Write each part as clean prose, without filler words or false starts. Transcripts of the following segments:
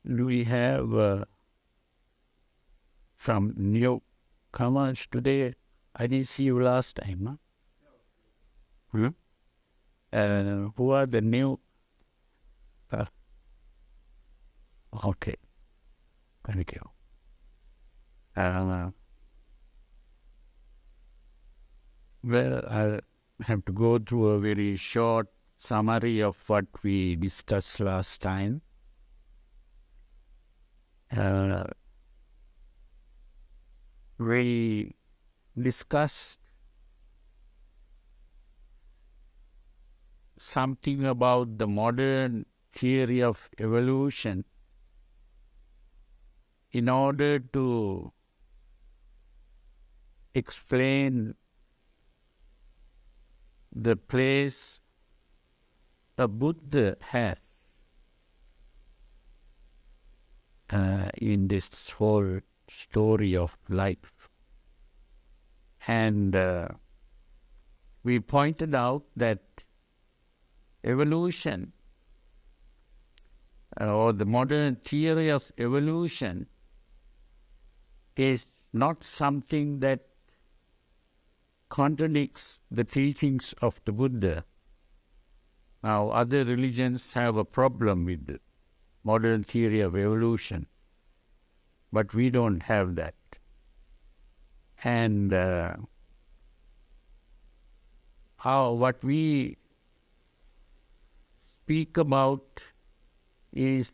Do we have some newcomers today? I didn't see you last time, huh? Who are the new? Okay, thank you. Well, I have to go through a very short summary of what we discussed last time. We discussed something about the modern theory of evolution in order to explain the place a Buddha has in this whole story of life. And we pointed out that evolution, or the modern theory of evolution, is not something that contradicts the teachings of the Buddha. Now, other religions have a problem with the modern theory of evolution, but we don't have that. And what we speak about is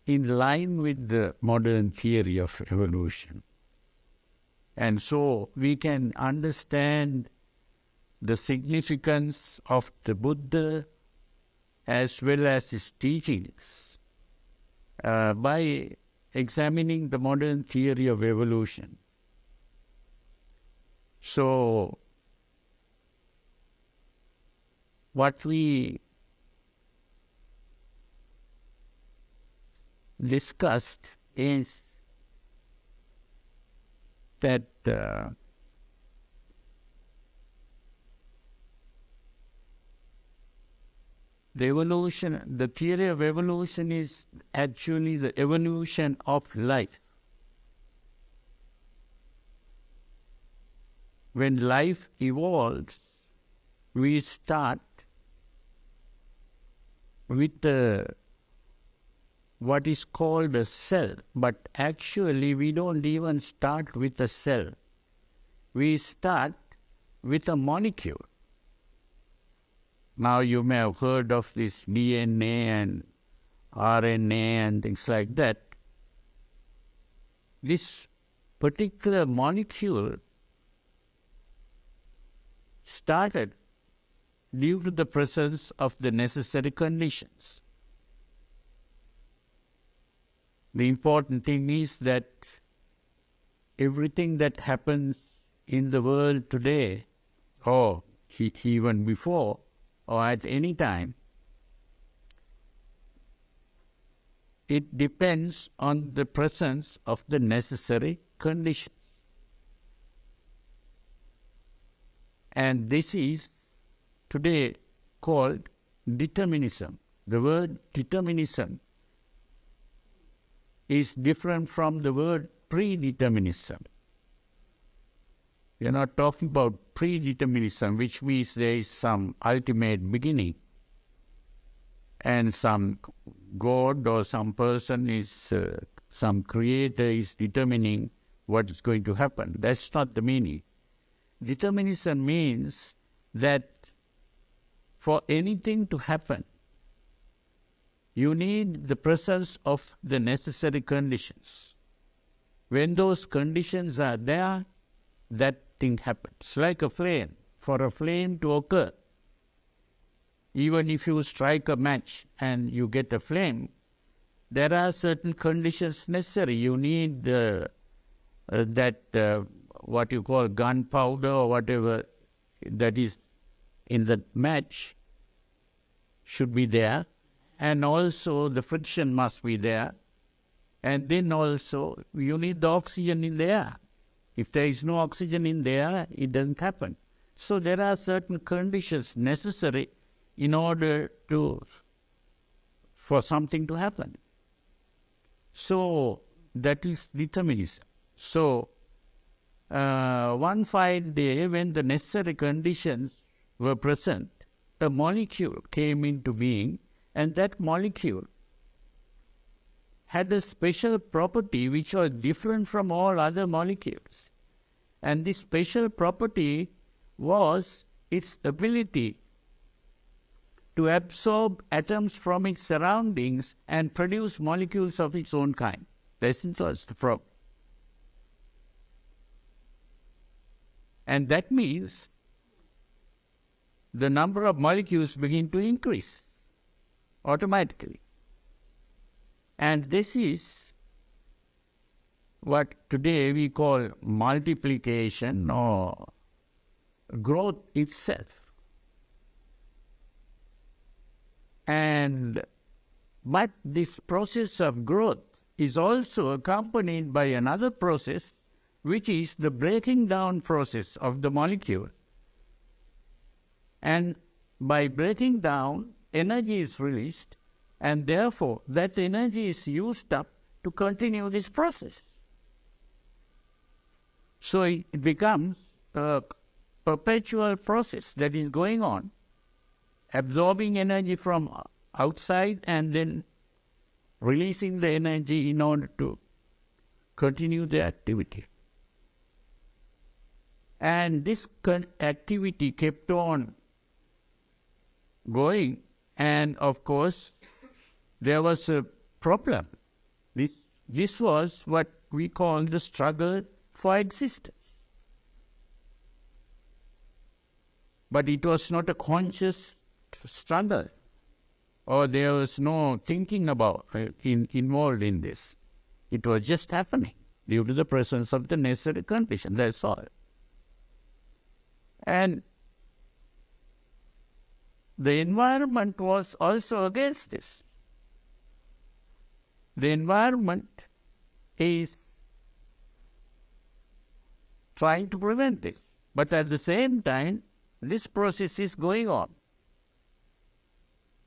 in line with the modern theory of evolution. And so we can understand the significance of the Buddha as well as his teachings by examining the modern theory of evolution. So, what we discussed is that the evolution, the theory of evolution is actually the evolution of life. When life evolves, we start with what is called a cell, but actually we don't even start with a cell. We start with a molecule. Now you may have heard of this DNA and RNA and things like that. This particular molecule started due to the presence of the necessary conditions. The important thing is that everything that happens in the world today, or even before, or at any time, it depends on the presence of the necessary conditions. And this is today called determinism. The word determinism is different from the word predeterminism. We are not talking about predeterminism, which means there is some ultimate beginning and some God or some person is, some creator is determining what is going to happen. That's not the meaning. Determinism means that for anything to happen, you need the presence of the necessary conditions. When those conditions are there, that thing happens. Like a flame. For a flame to occur, even if you strike a match and you get a flame, there are certain conditions necessary. You need what you call gunpowder or whatever that is in the match should be there. And also the friction must be there. And then also you need the oxygen in the air. If there is no oxygen in the air, it doesn't happen. So there are certain conditions necessary in order for something to happen. So that is determinism. So one fine day, when the necessary conditions were present, a molecule came into being, and that molecule had a special property which was different from all other molecules. And this special property was its ability to absorb atoms from its surroundings and produce molecules of its own kind. This was the problem. And that means the number of molecules begin to increase automatically. And this is what today we call multiplication or growth itself. But this process of growth is also accompanied by another process, which is the breaking down process of the molecule. And by breaking down, energy is released, and therefore that energy is used up to continue this process. So it becomes a perpetual process that is going on, absorbing energy from outside and then releasing the energy in order to continue the activity. And this activity kept on going, and of course there was a problem. This was what we call the struggle for existence. But it was not a conscious struggle, or there was no thinking about involved in this. It was just happening due to the presence of the necessary condition. That's all. And the environment was also against this. The environment is trying to prevent this. But at the same time, this process is going on.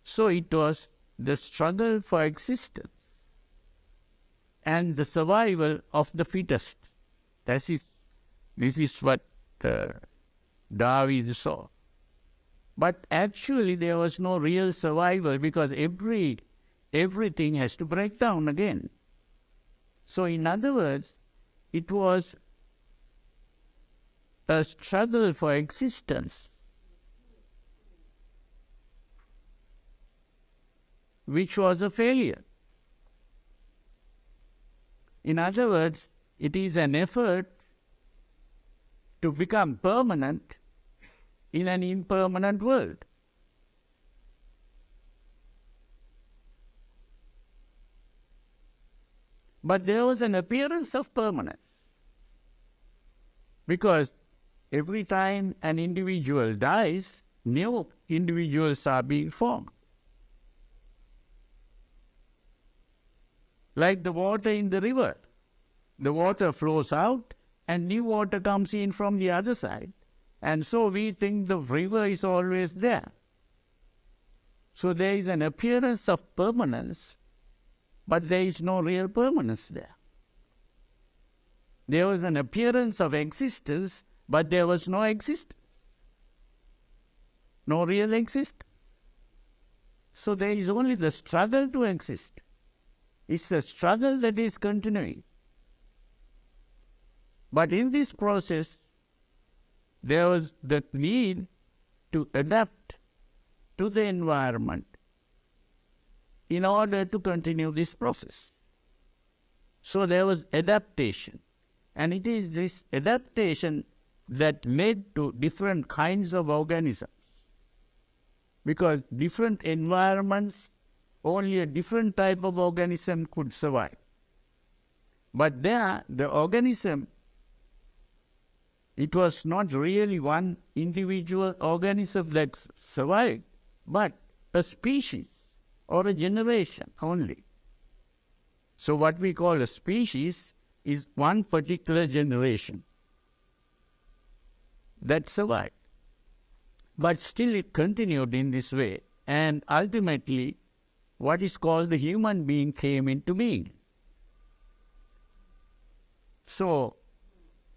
So it was the struggle for existence and the survival of the fittest. This is what Darwin saw. But actually there was no real survival, because everything has to break down again. So in other words, it was a struggle for existence which was a failure. In other words, it is an effort to become permanent in an impermanent world. But there was an appearance of permanence, because every time an individual dies, new individuals are being formed. Like the water in the river. The water flows out and new water comes in from the other side. And so we think the river is always there. So there is an appearance of permanence, but there is no real permanence there. There was an appearance of existence, but there was no existence. No real existence. So there is only the struggle to exist. It's a struggle that is continuing. But in this process, there was the need to adapt to the environment in order to continue this process. So there was adaptation. And it is this adaptation that led to different kinds of organisms. Because different environments, only a different type of organism could survive. But there, the organism, it was not really one individual organism that survived, but a species or a generation only. So what we call a species is one particular generation that survived. But still it continued in this way, and ultimately what is called the human being came into being. So,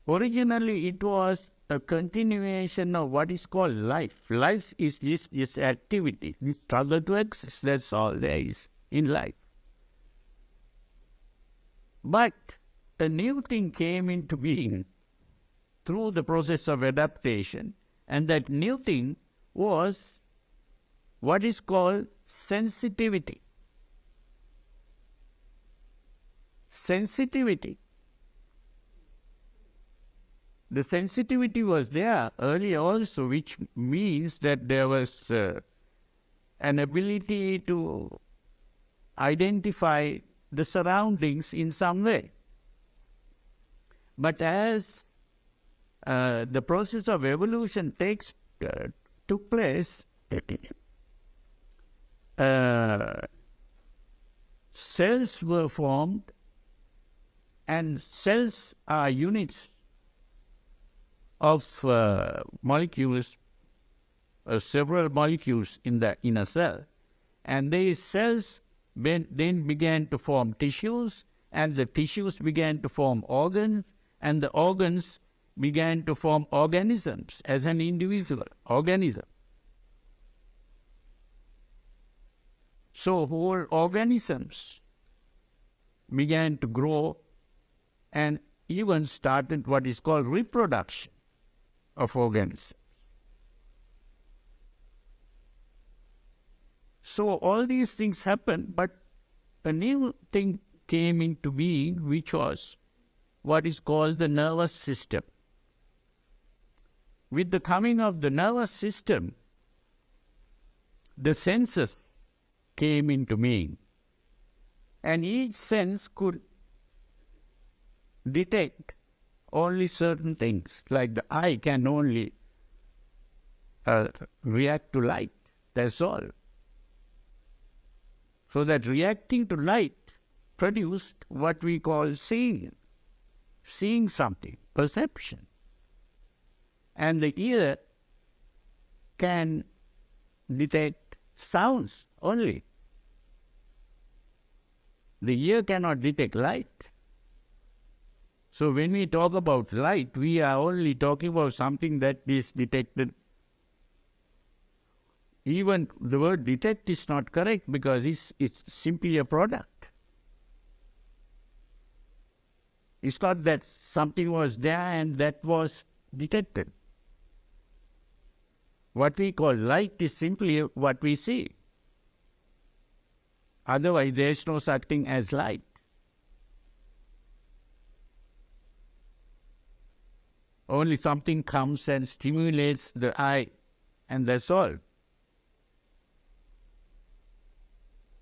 originally it was a continuation of what is called life. Life is this activity, this struggle to exist. That's all there is in life. But a new thing came into being through the process of adaptation, and that new thing was what is called sensitivity. Sensitivity. The sensitivity was there earlier also, which means that there was an ability to identify the surroundings in some way. But as the process of evolution took place, cells were formed, and cells are units of molecules, several molecules in a cell, and these cells then began to form tissues, and the tissues began to form organs, and the organs began to form organisms as an individual organism. So whole organisms began to grow and even started what is called reproduction of organisms. So all these things happened, but a new thing came into being, which was what is called the nervous system. With the coming of the nervous system, the senses came into being, and each sense could detect only certain things, like the eye can only react to light, that's all. So that reacting to light produced what we call seeing something, perception. And the ear can detect sounds only. The ear cannot detect light. So when we talk about light, we are only talking about something that is detected. Even the word detect is not correct, because it's simply a product. It's not that something was there and that was detected. What we call light is simply what we see. Otherwise, there is no such thing as light. Only something comes and stimulates the eye, and that's all.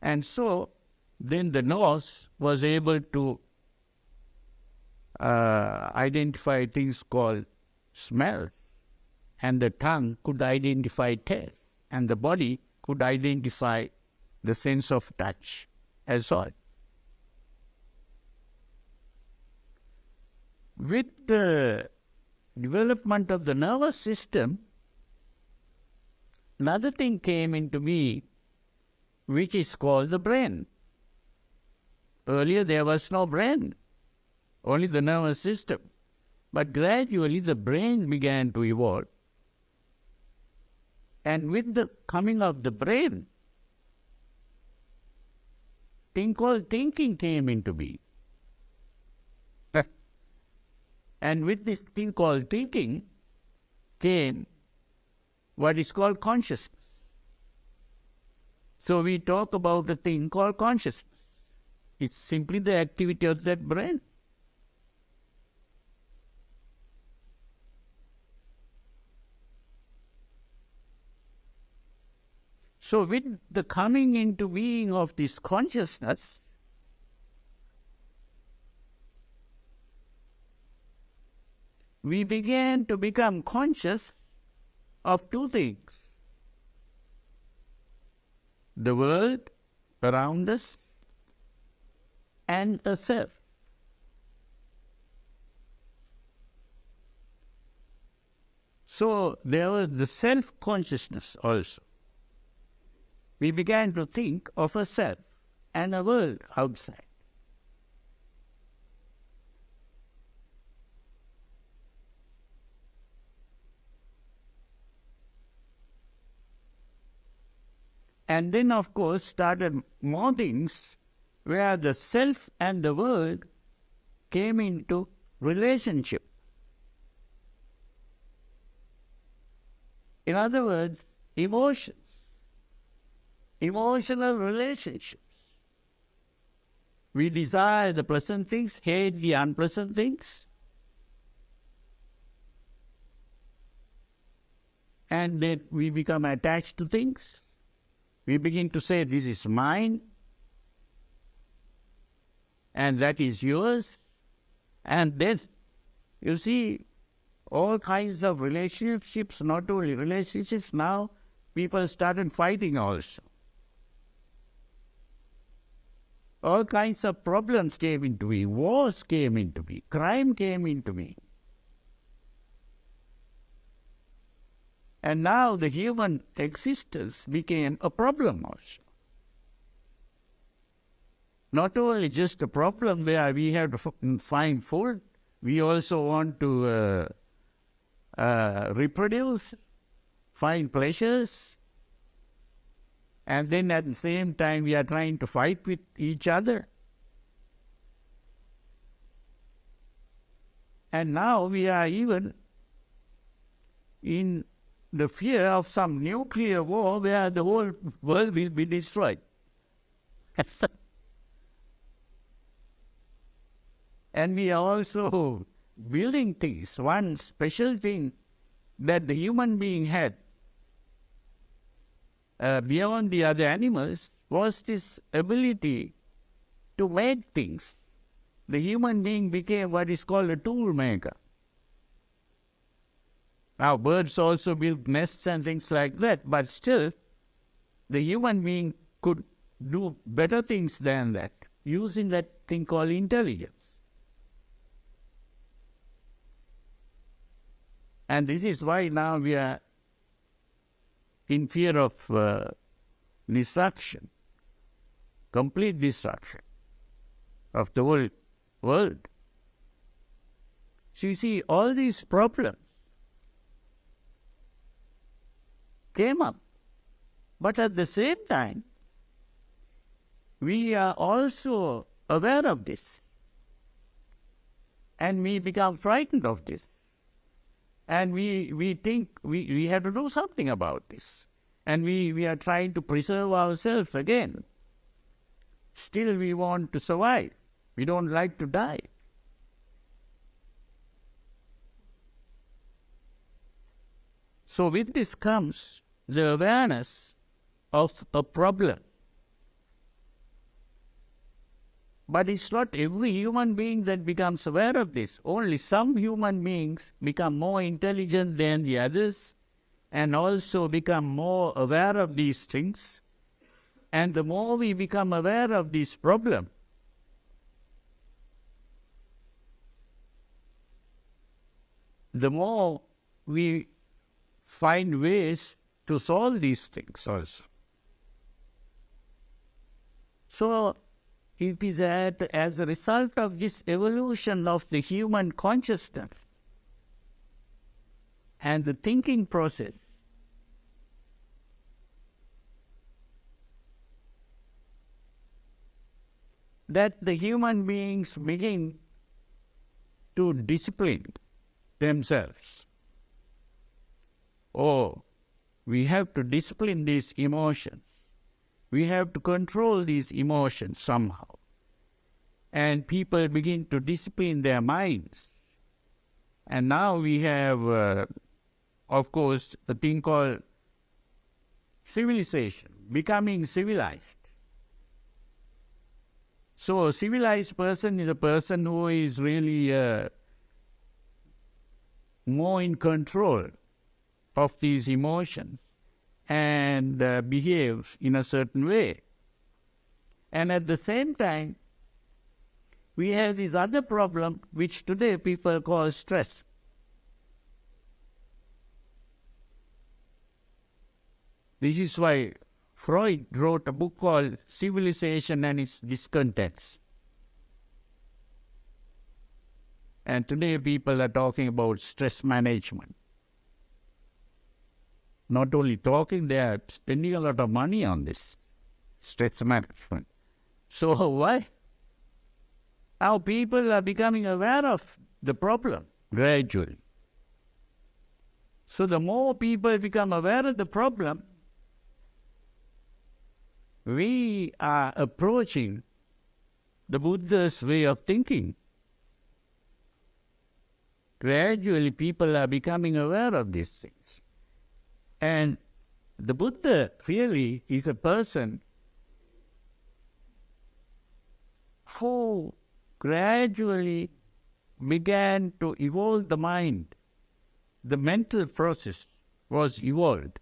And so, then the nose was able to identify things called smells, and the tongue could identify taste, and the body could identify the sense of touch, as all. With the development of the nervous system, another thing came into being, which is called the brain. Earlier there was no brain, only the nervous system. But gradually the brain began to evolve. And with the coming of the brain, thing called thinking came into being. And with this thing called thinking came what is called consciousness. So we talk about a thing called consciousness. It's simply the activity of that brain. So with the coming into being of this consciousness, we began to become conscious of two things: the world around us and a self. So there was the self-consciousness also. we began to think of a self and a world outside. And then, of course, started more things where the self and the world came into relationship. In other words, emotions, emotional relationships. We desire the pleasant things, hate the unpleasant things. And then we become attached to things. We begin to say, this is mine, and that is yours. And then, you see, all kinds of relationships, not only relationships, now people started fighting also. All kinds of problems came into me, wars came into me, crime came into me. And now the human existence became a problem also. Not only just a problem where we have to find food, we also want to reproduce, find pleasures, and then at the same time we are trying to fight with each other. And now we are even in the fear of some nuclear war where the whole world will be destroyed. And we are also building things. One special thing that the human being had beyond the other animals was this ability to make things. The human being became what is called a tool maker. Now, birds also build nests and things like that, but still, the human being could do better things than that, using that thing called intelligence. And this is why now we are in fear of destruction, complete destruction of the whole world. So you see, all these problems came up, but at the same time, we are also aware of this, and we become frightened of this. And we think we have to do something about this. And we are trying to preserve ourselves again. Still we want to survive. We don't like to die. So with this comes the awareness of a problem. But it's not every human being that becomes aware of this. Only some human beings become more intelligent than the others and also become more aware of these things. And the more we become aware of this problem, the more we find ways to solve these things also. So, it is as a result of this evolution of the human consciousness and the thinking process that the human beings begin to discipline themselves. Oh, we have to discipline these emotions. We have to control these emotions somehow. And people begin to discipline their minds. And now we have, of course, a thing called civilization, becoming civilized. So a civilized person is a person who is really more in control of these emotions and behaves in a certain way. And at the same time, we have this other problem which today people call stress. This is why Freud wrote a book called Civilization and Its Discontents. And today people are talking about stress management. Not only talking, they are spending a lot of money on this stress management. So why? Now people are becoming aware of the problem gradually. So the more people become aware of the problem, we are approaching the Buddha's way of thinking. Gradually people are becoming aware of these things. And the Buddha really is a person who gradually began to evolve the mind. The mental process was evolved.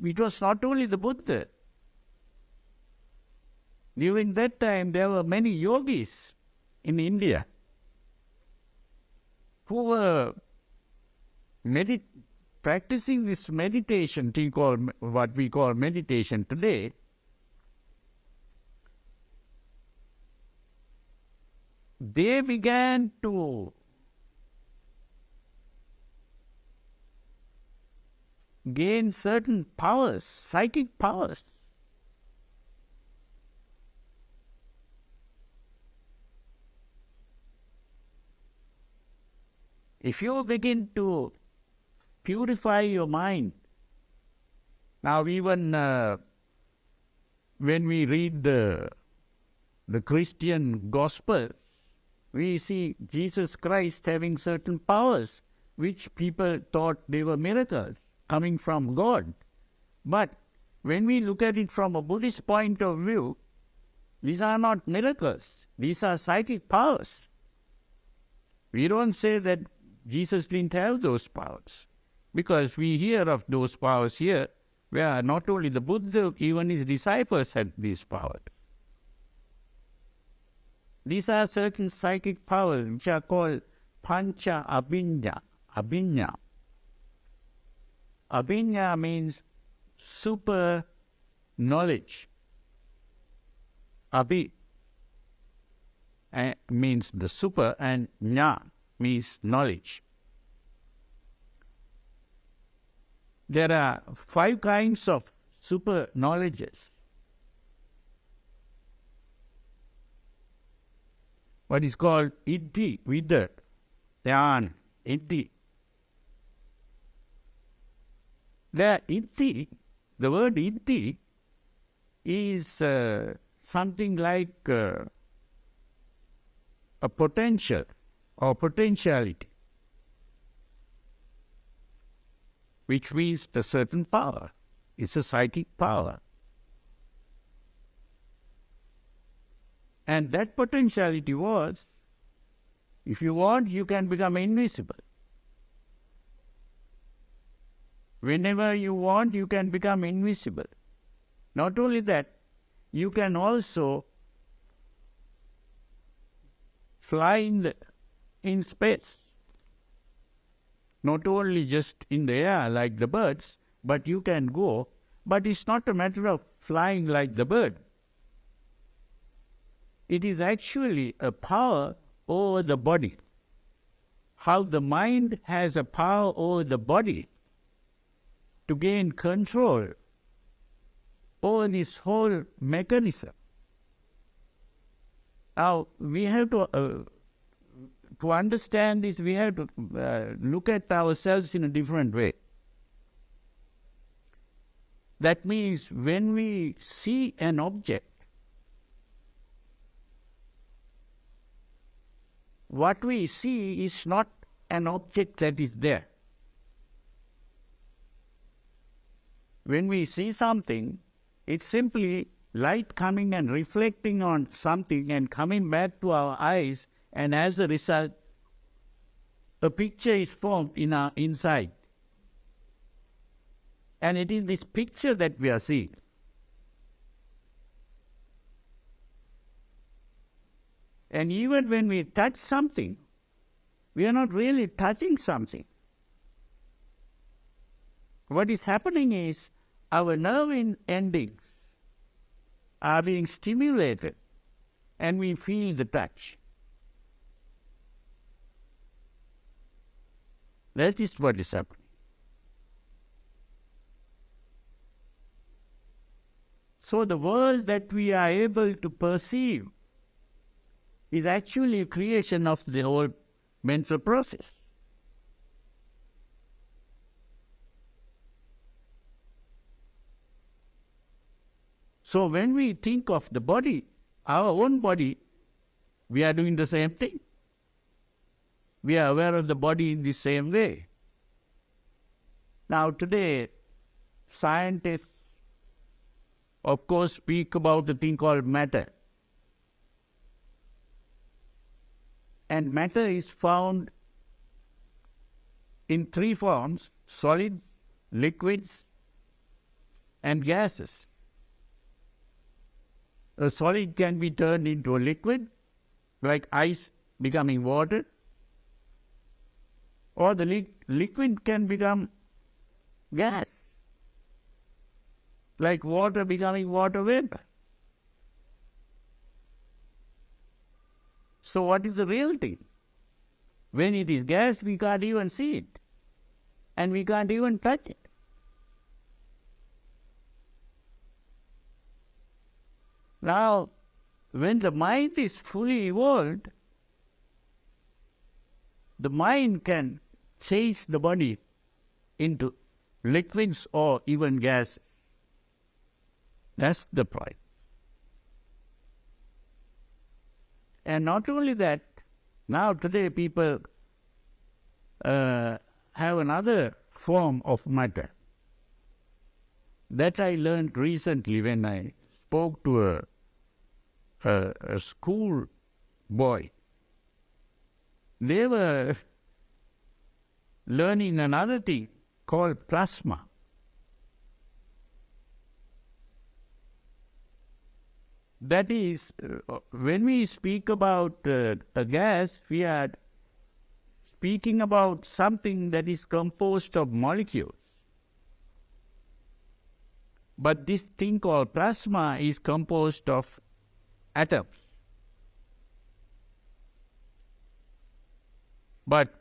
It was not only the Buddha. During that time, there were many yogis in India who were practicing this meditation, what we call meditation today. They began to gain certain powers, psychic powers. If you begin to purify your mind, now even when we read the Christian Gospel, we see Jesus Christ having certain powers which people thought they were miracles coming from God. But when we look at it from a Buddhist point of view, these are not miracles. These are psychic powers. We don't say that Jesus didn't have those powers, because we hear of those powers here, where not only the Buddha, even his disciples had these powers. These are certain psychic powers which are called pancha abhinna. Abhinna. Abhinna means super knowledge. Abhi means the super, and jna means knowledge. There are 5 kinds of super knowledges. What is called iddhi, vidya, dhyan, iddhi. The iddhi, the word iddhi is something like a potential or potentiality, which means a certain power. It's a psychic power. And that potentiality was, if you want, you can become invisible. Whenever you want, you can become invisible. Not only that, you can also fly in space. Not only just in the air like the birds, but you can go. But it's not a matter of flying like the bird. It is actually a power over the body. How the mind has a power over the body to gain control over this whole mechanism. Now, we have to understand this, we have to look at ourselves in a different way. That means when we see an object, what we see is not an object that is there. When we see something, it's simply light coming and reflecting on something and coming back to our eyes, and as a result, a picture is formed in our inside. And it is this picture that we are seeing. And even when we touch something, we are not really touching something. What is happening is our nerve endings are being stimulated and we feel the touch. That is what is happening. So the world that we are able to perceive is actually a creation of the whole mental process. So when we think of the body, our own body, we are doing the same thing. We are aware of the body in the same way. Now today, scientists, of course, speak about the thing called matter. And matter is found in three forms: solids, liquids, and gases. A solid can be turned into a liquid, like ice becoming water, or the liquid can become gas, like water becoming water vapor. So what is the real thing? When it is gas, we can't even see it, and we can't even touch it. Now, when the mind is fully evolved, the mind can change the body into liquids or even gases. That's the point. And not only that, now today people have another form of matter. That I learned recently when I spoke to a school boy. They were learning another thing called plasma. That is, when we speak about a gas, we are speaking about something that is composed of molecules. But this thing called plasma is composed of atoms. But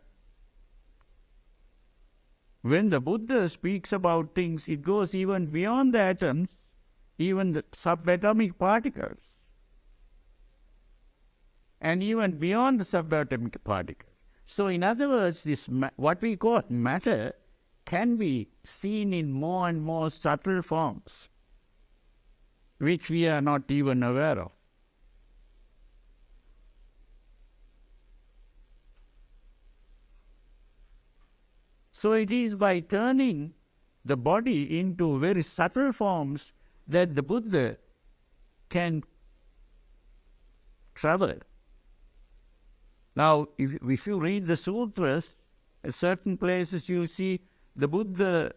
when the Buddha speaks about things, it goes even beyond the atoms, even the subatomic particles, and even beyond the subatomic particles. So in other words, this what we call matter can be seen in more and more subtle forms, which we are not even aware of. So it is by turning the body into very subtle forms that the Buddha can travel. Now, if you read the sutras, at certain places you see the Buddha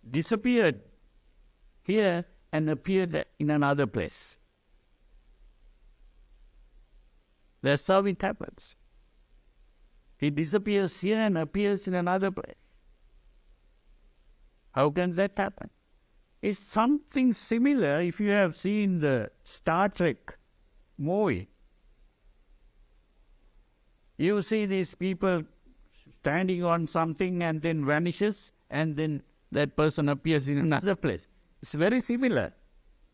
disappeared here and appeared in another place. That's how it happens. He disappears here and appears in another place. How can that happen? It's something similar if you have seen the Star Trek movie. You see these people standing on something and then vanishes, and then that person appears in another place. It's very similar.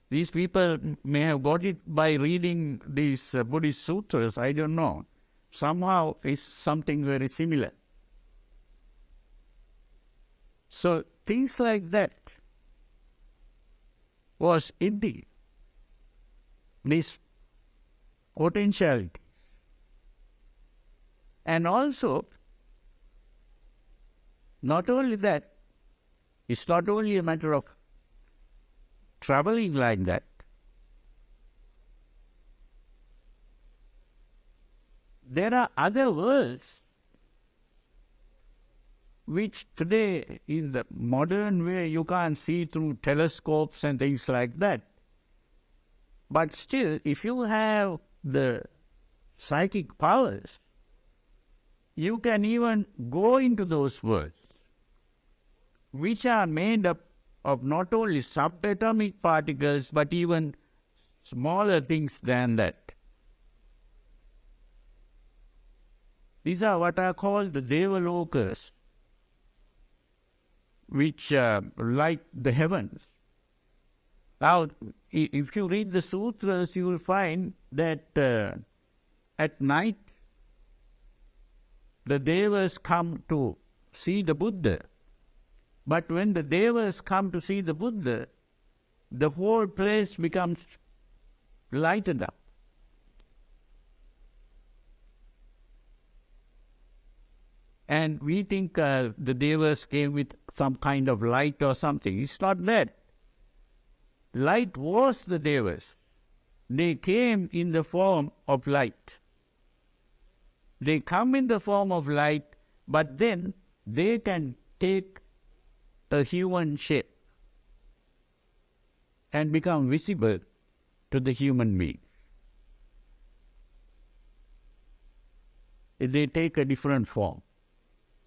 These people may have got it by reading these Buddhist sutras, I don't know. Somehow it's something very similar. So things like that was indeed this potentiality. And also, not only that, it's not only a matter of traveling like that. There are other worlds which today, in the modern way, you can't see through telescopes and things like that. But still, if you have the psychic powers, you can even go into those worlds, which are made up of not only subatomic particles but even smaller things than that. These are what are called the Devalokas, which like the heavens. Now, if you read the sutras, you will find that at night the Devas come to see the Buddha. But when the Devas come to see the Buddha, the whole place becomes lighted up. And we think the Devas came with some kind of light or something. It's not that. Light was the Devas. They came in the form of light. They come in the form of light, but then they can take a human shape and become visible to the human being. They take a different form.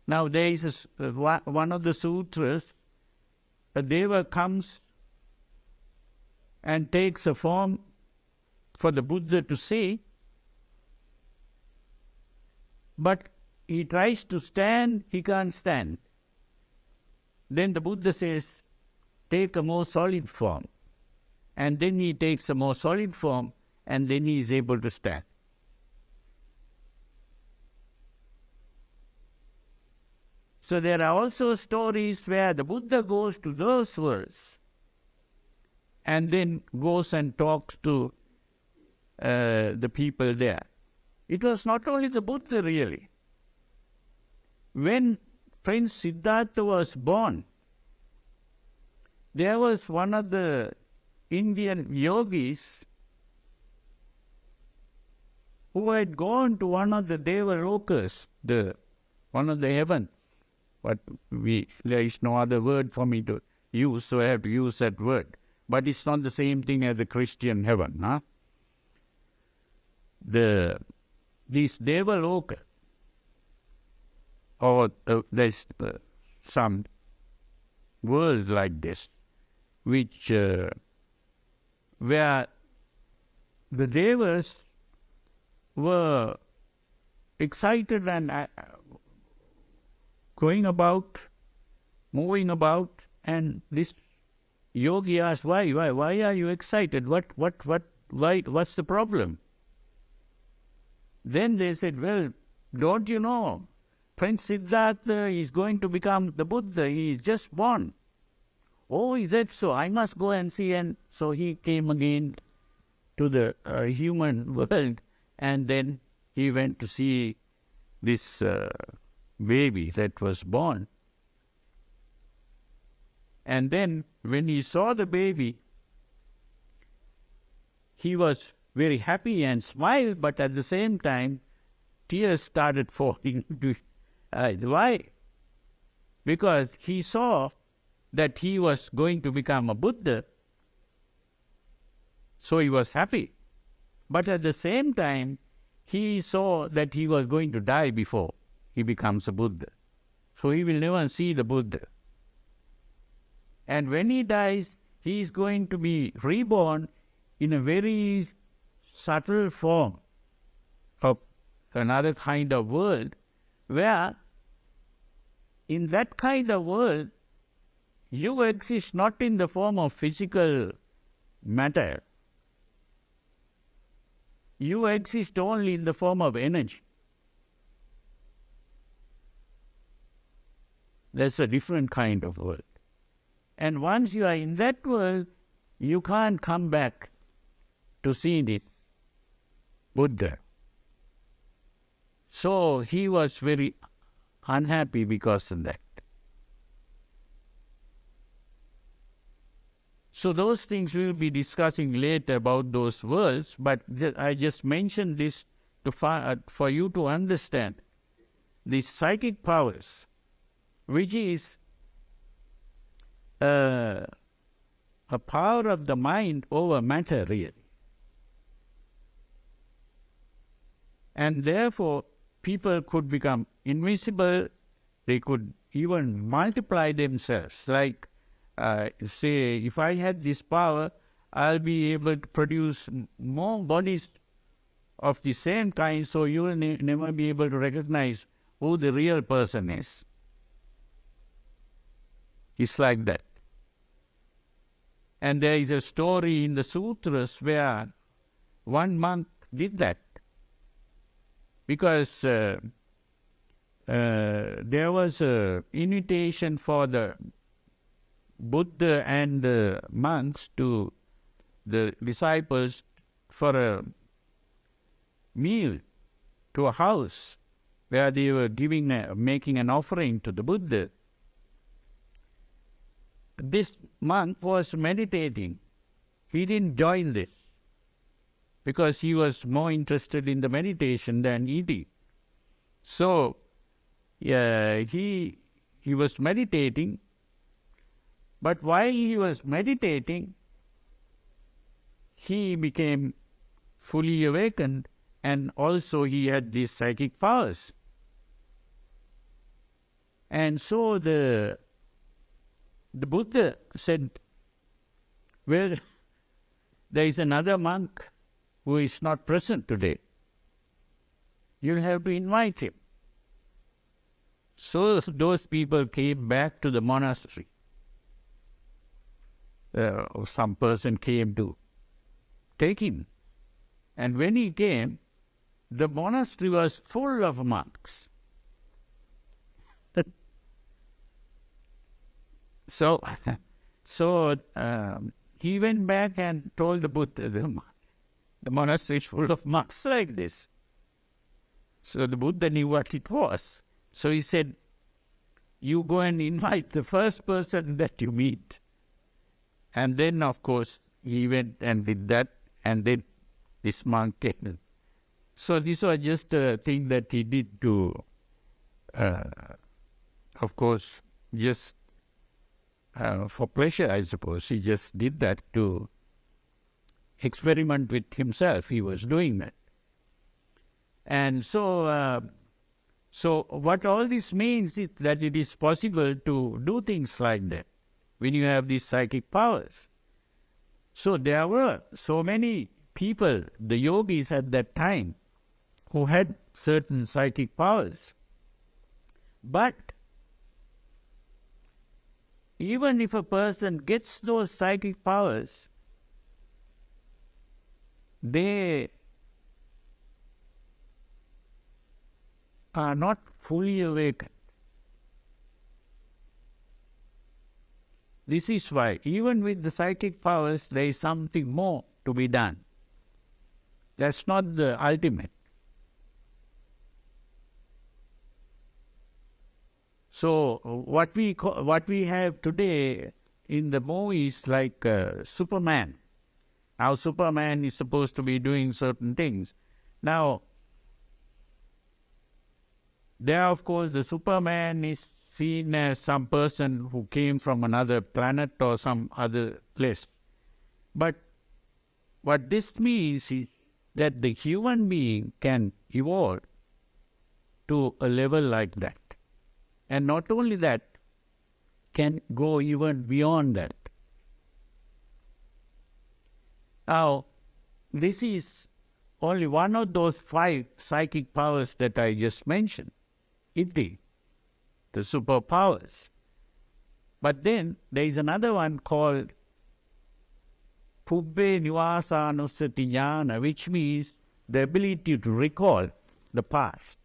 Now there is one of the sutras, a Deva comes and takes a form for the Buddha to see, but he tries to stand, he can't stand. Then the Buddha says, take a more solid form. And then he takes a more solid form, and then he is able to stand. So there are also stories where the Buddha goes to those worlds and then goes and talks to the people there. It was not only the Buddha really. When Prince Siddhartha was born, there was one of the Indian yogis who had gone to one of the Devalokas, one of the heavens. But there is no other word for me to use, so I have to use that word. But it's not the same thing as the Christian heaven, huh? These Devaloka, or there's some worlds like this, which where the Devas were excited and going about, moving about, and this yogi asked, why are you excited? What's the problem? Then they said, well, don't you know, Prince Siddhartha is going to become the Buddha, he is just born. Oh, is that so? I must go and see. And so he came again to the human world, and then he went to see this baby that was born. And then when he saw the baby, he was very happy and smiled, but at the same time, tears started falling into his eyes. Why? Because he saw that he was going to become a Buddha, so he was happy. But at the same time, he saw that he was going to die before he becomes a Buddha. So he will never see the Buddha. And when he dies, he is going to be reborn in a very subtle form of another kind of world, where in that kind of world, you exist not in the form of physical matter. You exist only in the form of energy. That's a different kind of world. And once you are in that world, you can't come back to see the Buddha. So he was very unhappy because of that. So those things we will be discussing later about those worlds, but I just mentioned this for you to understand the psychic powers, which is a power of the mind over matter really. And therefore, people could become invisible, they could even multiply themselves, like say, if I had this power, I'll be able to produce more bodies of the same kind, so you will never be able to recognize who the real person is. It's like that. And there is a story in the sutras where one monk did that, because there was an invitation for the Buddha and the monks to the disciples for a meal to a house where they were making an offering to the Buddha. This monk was meditating. He didn't join this because he was more interested in the meditation than eating. So he was meditating, but while he was meditating, he became fully awakened, and also he had these psychic powers. And so the Buddha said, well, there is another monk who is not present today. You have to invite him. So those people came back to the monastery. Some person came to take him. And when he came, the monastery was full of monks. So he went back and told the Buddha, the monastery is full of monks like this. So the Buddha knew what it was. So he said, you go and invite the first person that you meet. And then, of course, he went and did that, and then this monk came. So this was just a thing that he did to, of course, just for pleasure, I suppose. He just did that to experiment with himself. He was doing that. And so what all this means is that it is possible to do things like that when you have these psychic powers. So there were so many people, the yogis at that time, who had certain psychic powers. But even if a person gets those psychic powers, they are not fully awakened. This is why, even with the psychic powers, there is something more to be done. That's not the ultimate. So what we have today in the movies, like Superman. Now Superman is supposed to be doing certain things. Now, there, of course, the Superman is seen as some person who came from another planet or some other place. But what this means is that the human being can evolve to a level like that. And not only that, can go even beyond that. Now, this is only one of those 5 psychic powers that I just mentioned. Iti, the superpowers. But then there is another one called Pubbe Nivasanusati Jnana, which means the ability to recall the past.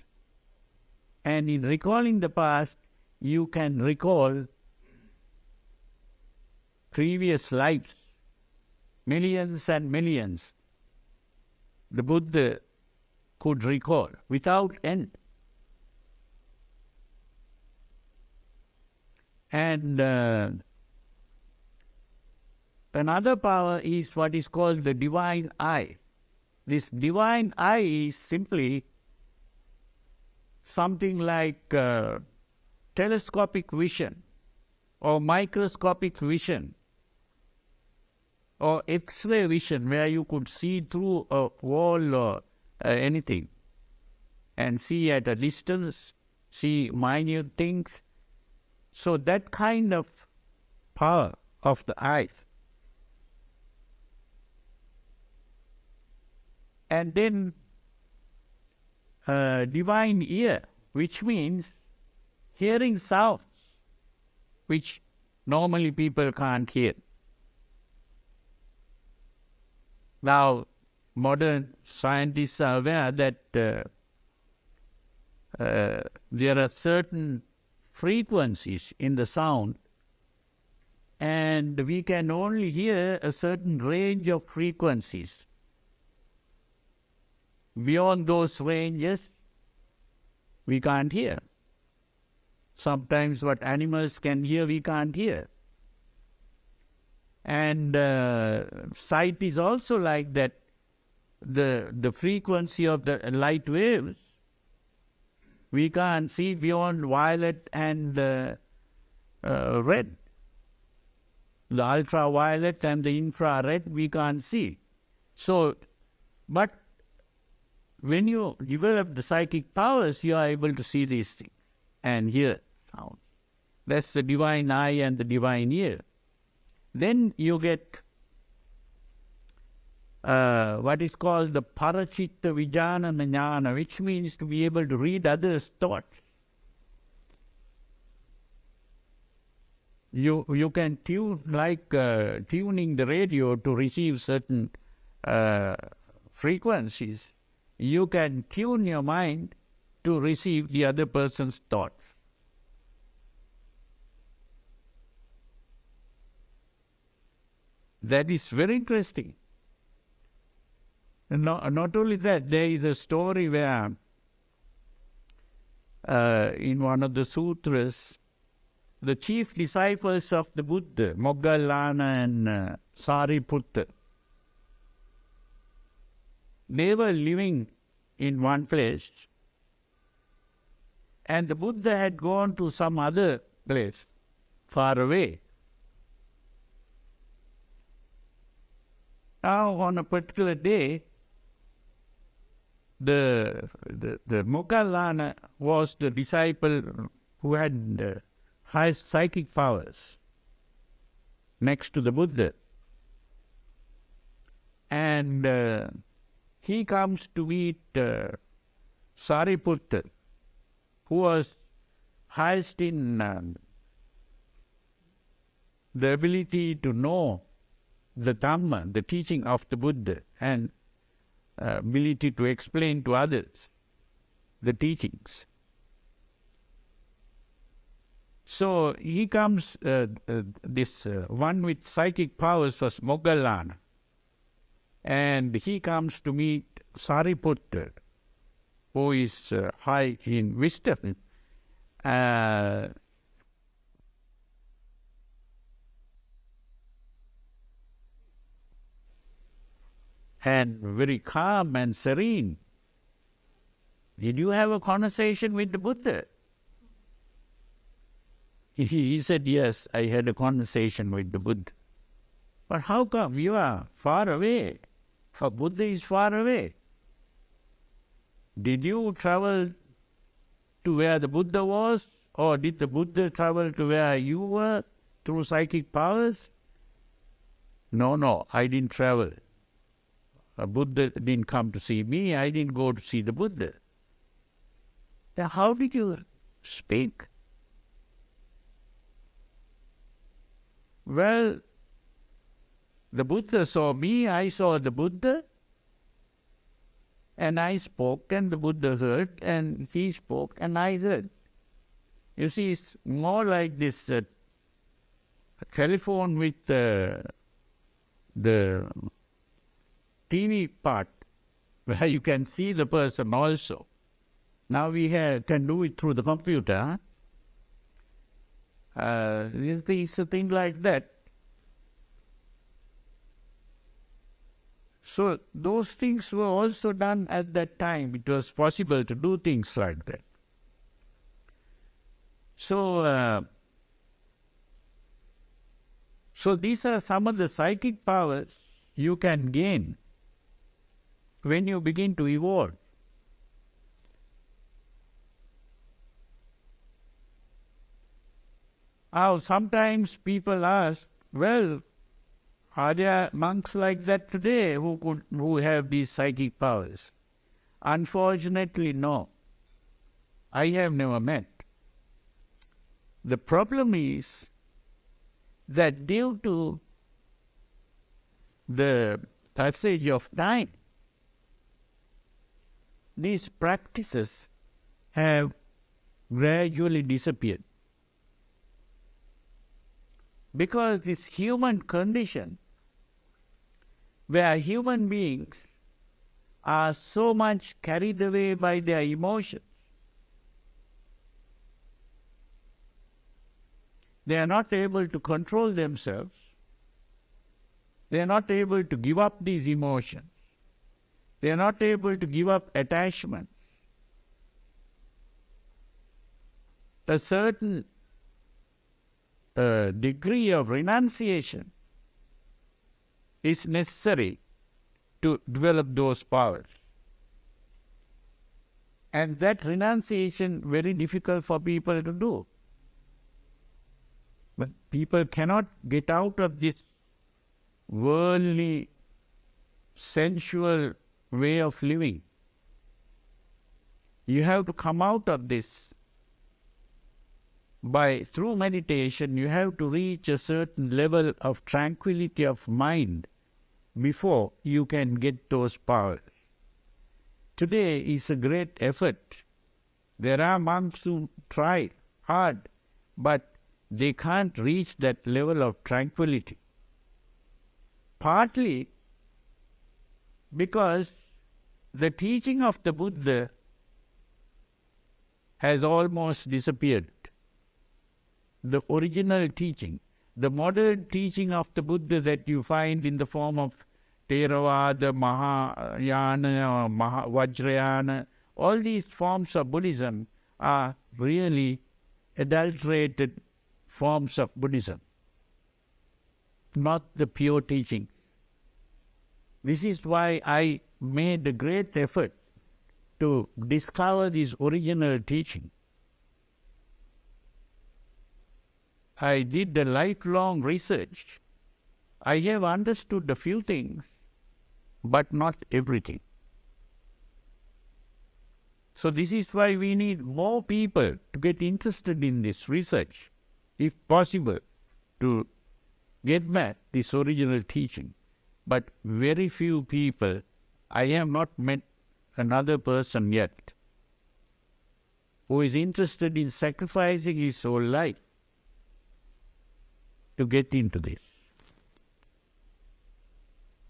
And in recalling the past, you can recall previous lives, millions and millions. The Buddha could recall without end. And another power is what is called the divine eye. This divine eye is simply something like telescopic vision or microscopic vision or X-ray vision, where you could see through a wall or anything and see at a distance, see minute things. So that kind of power of the eyes. And then divine ear, which means hearing sounds which normally people can't hear. Now, modern scientists are aware that there are certain frequencies in the sound, and we can only hear a certain range of frequencies. Beyond those ranges, we can't hear. Sometimes what animals can hear, we can't hear. And sight is also like that. The frequency of the light waves, we can't see beyond violet and red. The ultraviolet and the infrared, we can't see. So, but when you develop the psychic powers, you are able to see these things and hear sound. That's the divine eye and the divine ear. Then you get what is called the parachitta vijnana jnana, which means to be able to read others' thoughts. You can tune, like tuning the radio to receive certain frequencies. You can tune your mind to receive the other person's thoughts. That is very interesting. And not only that, there is a story where in one of the sutras, the chief disciples of the Buddha, Moggallana and Sariputta, they were living in one place, and the Buddha had gone to some other place far away. Now, on a particular day, the Moggallana was the disciple who had the highest psychic powers next to the Buddha. And he comes to meet Sariputta, who was highest in the ability to know the Dhamma, the teaching of the Buddha, and ability to explain to others the teachings. So he comes, this one with psychic powers was Moggallana, and he comes to meet Sariputta, who is high in wisdom. And very calm and serene. Did you have a conversation with the Buddha? He said, yes, I had a conversation with the Buddha. But how come you are far away? For Buddha is far away. Did you travel to where the Buddha was? Or did the Buddha travel to where you were through psychic powers? No, I didn't travel. A Buddha didn't come to see me, I didn't go to see the Buddha. Then how did you speak? Well, the Buddha saw me, I saw the Buddha, and I spoke, and the Buddha heard, and he spoke, and I heard. You see, it's more like this telephone with the TV part, where you can see the person also. Now we can do it through the computer. It's a thing like that. So those things were also done at that time. It was possible to do things like that. So these are some of the psychic powers you can gain when you begin to evolve. Now, sometimes people ask, Well, are there monks like that today who have these psychic powers? Unfortunately, no. I have never met. The problem is that due to the passage of time, these practices have gradually disappeared. Because this human condition, where human beings are so much carried away by their emotions, they are not able to control themselves, they are not able to give up these emotions, they are not able to give up attachment. A certain degree of renunciation is necessary to develop those powers. And that renunciation very difficult for people to do. But people cannot get out of this worldly, sensual way of living. You have to come out of this through meditation. You have to reach a certain level of tranquility of mind before you can get those powers. Today is a great effort. There are monks who try hard, but they can't reach that level of tranquility. Partly because the teaching of the Buddha has almost disappeared. The original teaching, the modern teaching of the Buddha that you find in the form of Theravada, Mahayana, or Vajrayana, all these forms of Buddhism are really adulterated forms of Buddhism, not the pure teaching. This is why I made a great effort to discover this original teaching. I did a lifelong research. I have understood a few things, but not everything. So this is why we need more people to get interested in this research, if possible, to get back this original teaching. But very few people, I have not met another person yet, who is interested in sacrificing his whole life to get into this.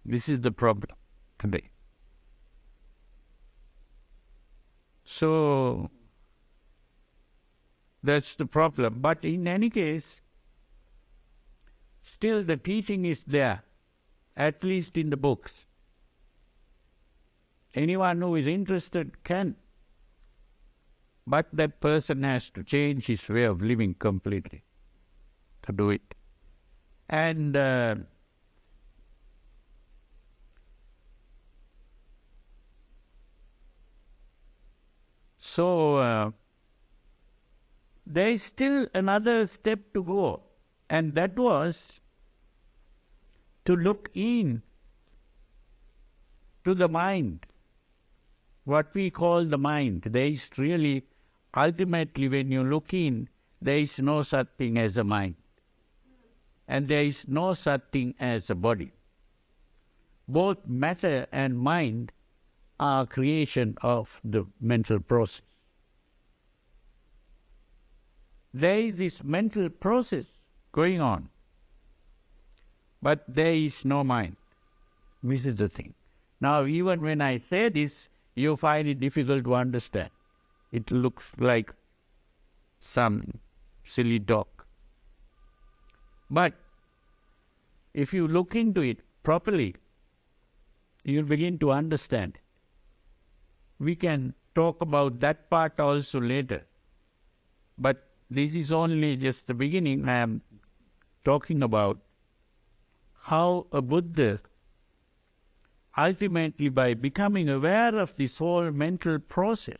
This is the problem today. So, that's the problem. But in any case, still the teaching is there, at least in the books. Anyone who is interested can. But that person has to change his way of living completely to do it. And so there is still another step to go, and that was to look in to the mind, what we call the mind. There is really, ultimately, when you look in, there is no such thing as a mind. And there is no such thing as a body. Both matter and mind are creation of the mental process. There is this mental process going on, but there is no mind. This is the thing. Now, even when I say this, you find it difficult to understand. It looks like some silly talk. But if you look into it properly, you'll begin to understand. We can talk about that part also later. But this is only just the beginning. I am talking about how a Buddha, ultimately by becoming aware of this whole mental process,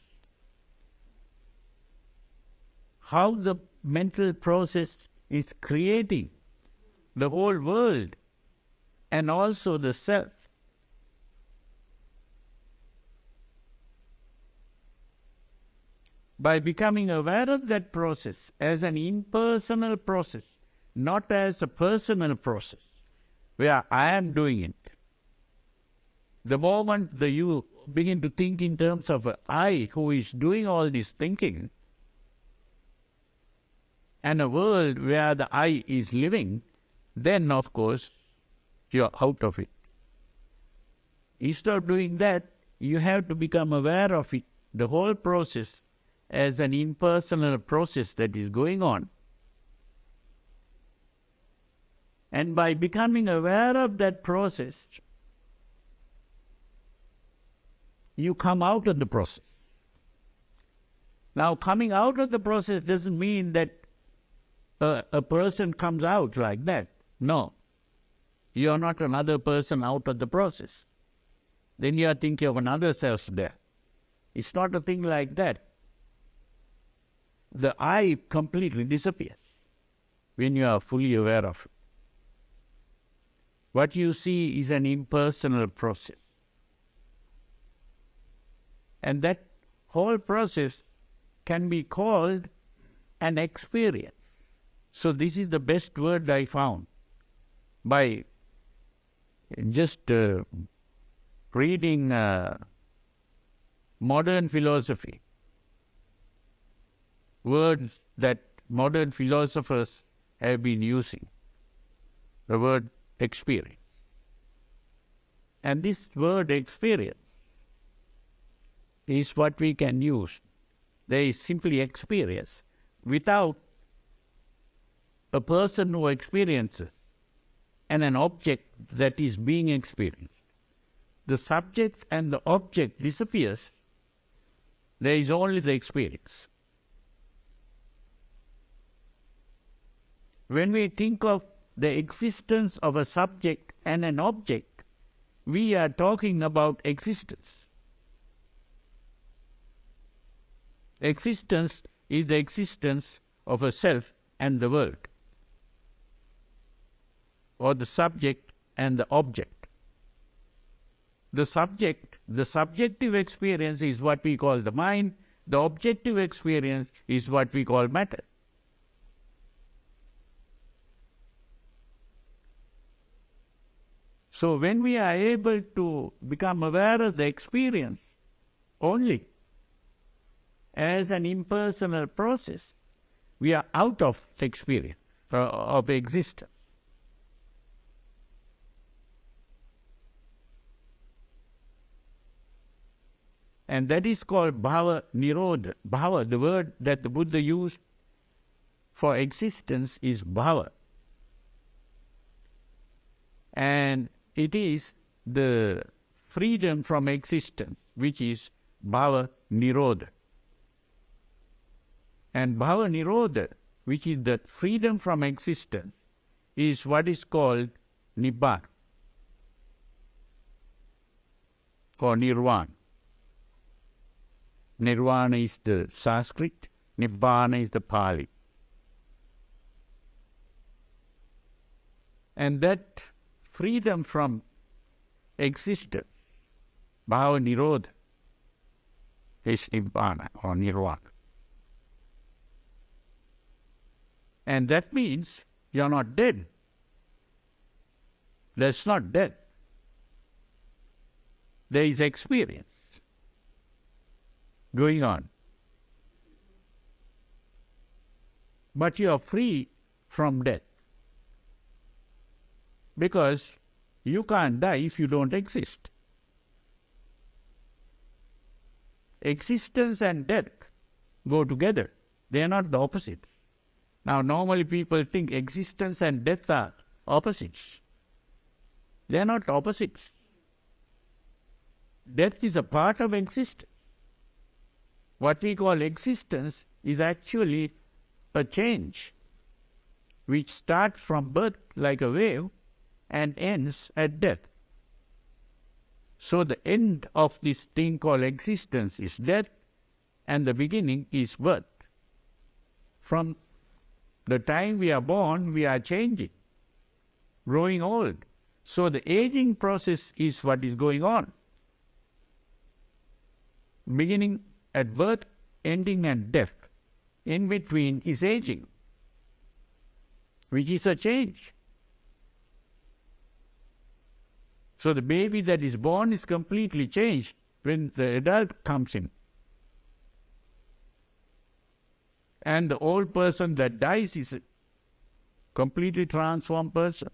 how the mental process is creating the whole world, and also the self. By becoming aware of that process as an impersonal process, not as a personal process, where I am doing it. The moment you begin to think in terms of I who is doing all this thinking, and a world where the I is living, then of course you are out of it. Instead of doing that, you have to become aware of it, the whole process, as an impersonal process that is going on. And by becoming aware of that process, you come out of the process. Now, coming out of the process doesn't mean that a person comes out like that. No. You are not another person out of the process. Then you are thinking of another self there. It's not a thing like that. The I completely disappears when you are fully aware of it. What you see is an impersonal process. And that whole process can be called an experience. So this is the best word I found by just reading modern philosophy. Words that modern philosophers have been using. The word experience. And this word experience is what we can use. There is simply experience without a person who experiences and an object that is being experienced. The subject and the object disappears. There is only the experience. When we think of the existence of a subject and an object, we are talking about existence. Existence is the existence of a self and the world, or the subject and the object. The subjective experience is what we call the mind. The objective experience is what we call matter. So when we are able to become aware of the experience only as an impersonal process, we are out of experience, of existence. And that is called bhava nirodha. Bhava, the word that the Buddha used for existence is bhava. And it is the freedom from existence, which is bhava nirodha. And bhava nirodha, which is the freedom from existence, is what is called nibbana or nirvana. Nirvana is the Sanskrit, nibbana is the Pali. And that freedom from existence, bhava nirodha, is nibbana or nirvana. And that means you are not dead. That's not death. There is experience going on. But you are free from death. Because you can't die if you don't exist. Existence and death go together. They are not the opposite. Now, normally people think existence and death are opposites. They are not opposites. Death is a part of existence. What we call existence is actually a change which starts from birth like a wave and ends at death. So the end of this thing called existence is death, and the beginning is birth. From the time we are born, we are changing. growing old. So the aging process is what is going on. Beginning at birth, ending at death. In between is aging, which is a change. So the baby that is born is completely changed when the adult comes in. And the old person that dies is a completely transformed person.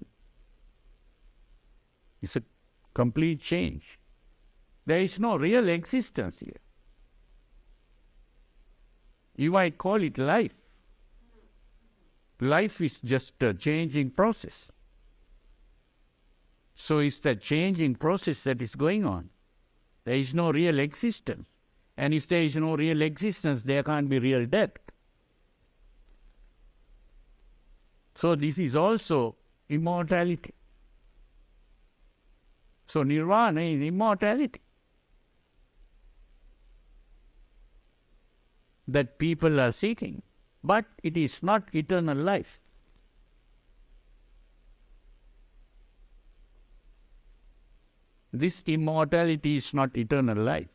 It's a complete change. There is no real existence here. You might call it life. Life is just a changing process. So it's the changing process that is going on. There is no real existence. And if there is no real existence, there can't be real death. So this is also immortality. So nirvana is immortality. That people are seeking. But it is not eternal life. This immortality is not eternal life.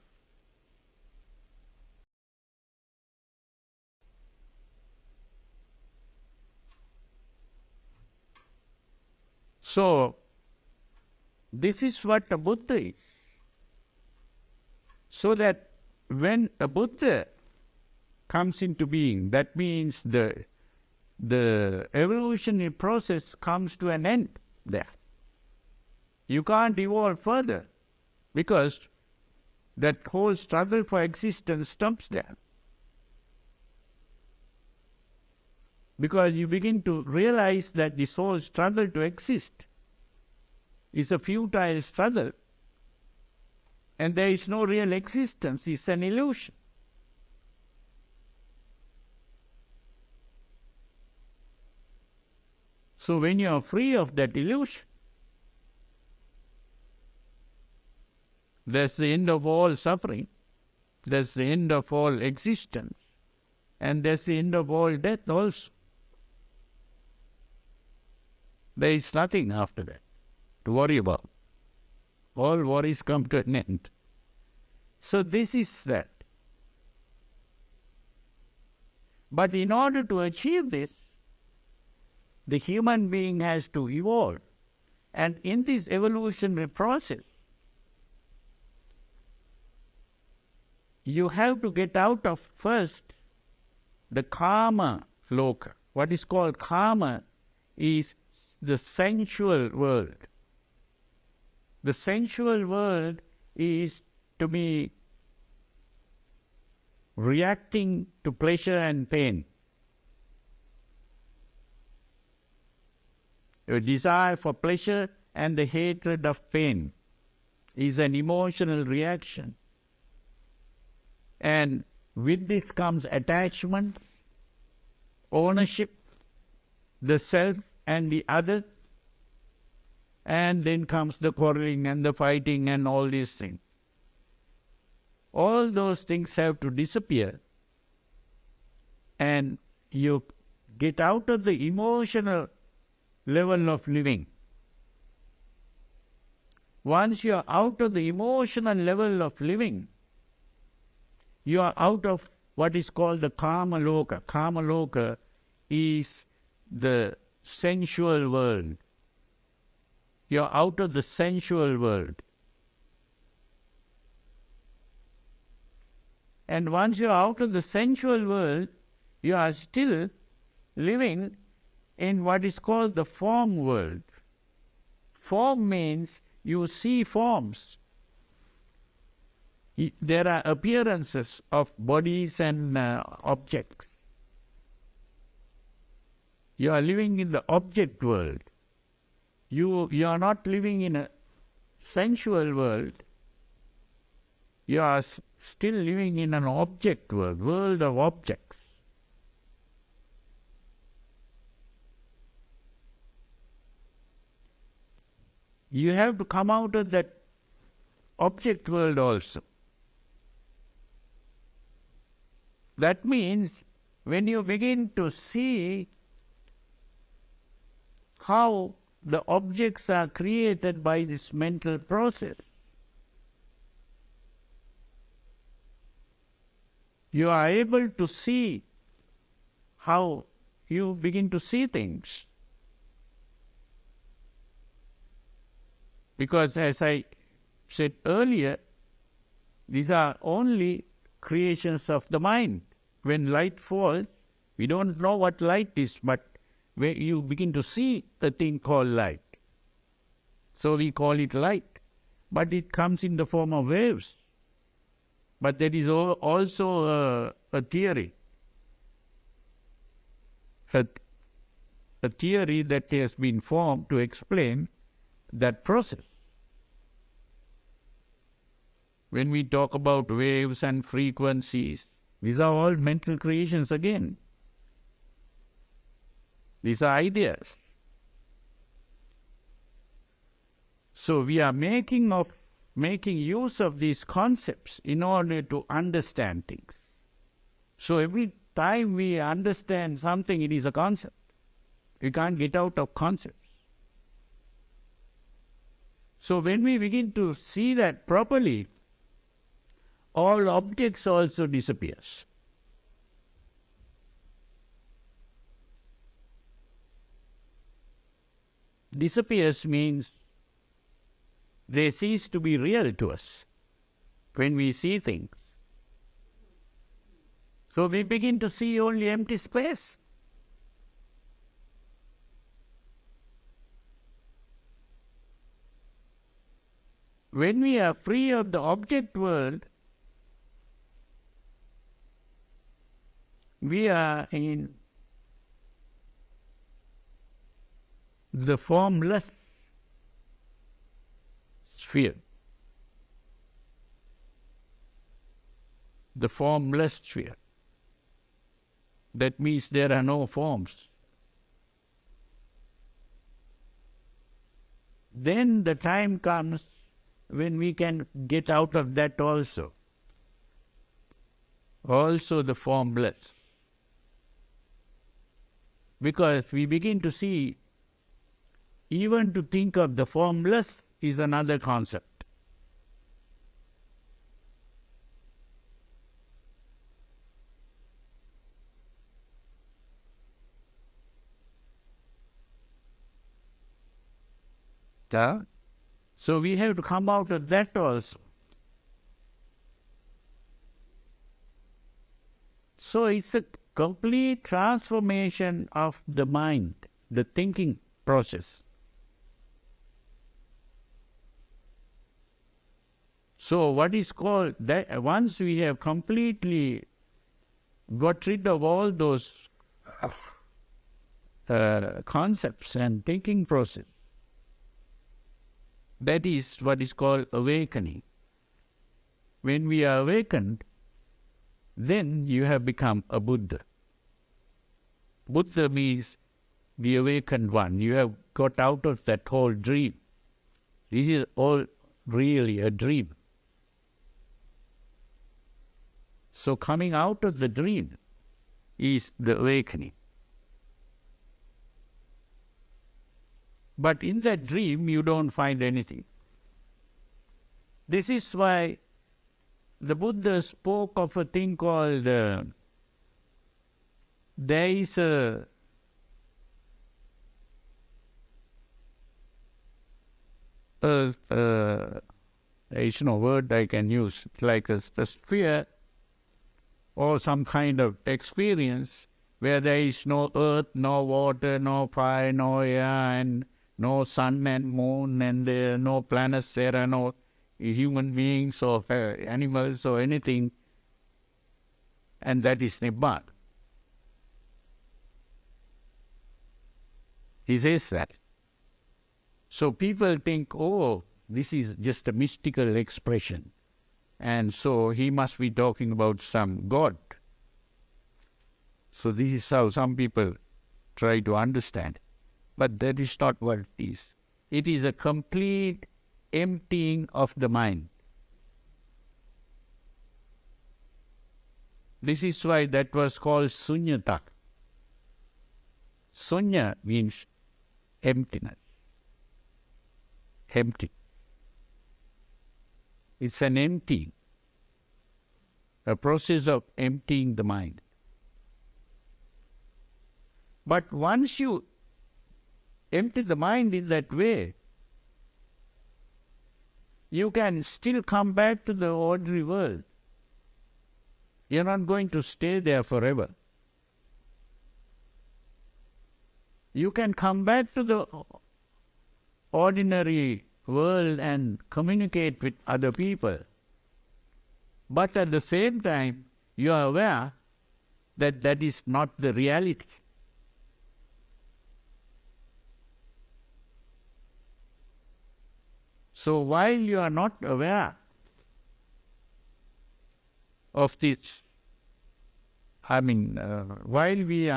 So, this is what a Buddha is. So that when a Buddha comes into being, that means the evolutionary process comes to an end there. You can't evolve further because that whole struggle for existence stops there. Because you begin to realize that this whole struggle to exist is a futile struggle and there is no real existence, it's an illusion. So when you are free of that illusion, that's the end of all suffering, that's the end of all existence, and that's the end of all death also. There is nothing after that to worry about. All worries come to an end. So this is that. But in order to achieve this, the human being has to evolve. And in this evolutionary process, you have to get out of first the karma loka. What is called karma is the sensual world. The sensual world is to be reacting to pleasure and pain. A desire for pleasure and the hatred of pain is an emotional reaction. And with this comes attachment, ownership, the self and the other, and then comes the quarreling and the fighting and all these things. All those things have to disappear and you get out of the emotional level of living. Once you are out of the emotional level of living, you are out of what is called the karma loka. Karma loka is the sensual world. You are out of the sensual world. And once you are out of the sensual world, you are still living in what is called the form world. Form means you see forms. There are appearances of bodies and objects. You are living in the object world. You are not living in a sensual world. You are still living in an object world of objects. You have to come out of that object world also. That means when you begin to see how the objects are created by this mental process. You are able to see how you begin to see things. Because as I said earlier, these are only creations of the mind. When light falls, we don't know what light is, but when you begin to see the thing called light, so we call it light. But it comes in the form of waves. But there is also a theory. A theory that has been formed to explain that process. When we talk about waves and frequencies, these are all mental creations again. These are ideas. So we are making use of these concepts in order to understand things. So every time we understand something, it is a concept. We can't get out of concepts. So when we begin to see that properly, all objects also disappears. Disappears means they cease to be real to us when we see things. So we begin to see only empty space. When we are free of the object world, we are in the formless sphere. The formless sphere. That means there are no forms. Then the time comes when we can get out of that also. Also the formless. Because we begin to see, even to think of the formless is another concept. So we have to come out of that also. So it's a complete transformation of the mind, the thinking process. So what is called that, once we have completely got rid of all those concepts and thinking process, that is what is called awakening. When we are awakened, then you have become a Buddha. Buddha means the awakened one. You have got out of that whole dream. This is all really a dream. So coming out of the dream is the awakening. But in that dream, you don't find anything. This is why the Buddha spoke of a thing called, there is a there is no word I can use, like a sphere or some kind of experience where there is no earth, no water, no fire, no air, and no sun and moon, and there are no planets, there are no human beings or animals or anything, and that is Nibbana. He says that. So people think, oh, this is just a mystical expression, and so he must be talking about some God. So this is how some people try to understand. But that is not what it is. It is a complete emptying of the mind. This is why that was called sunyata. Sunya means emptiness. empty. It's an emptying, a process of emptying the mind. But once you empty the mind in that way, you can still come back to the ordinary world. You're not going to stay there forever. You can come back to the ordinary world and communicate with other people. But at the same time, you are aware that that is not the reality. So while you are not aware of this, while you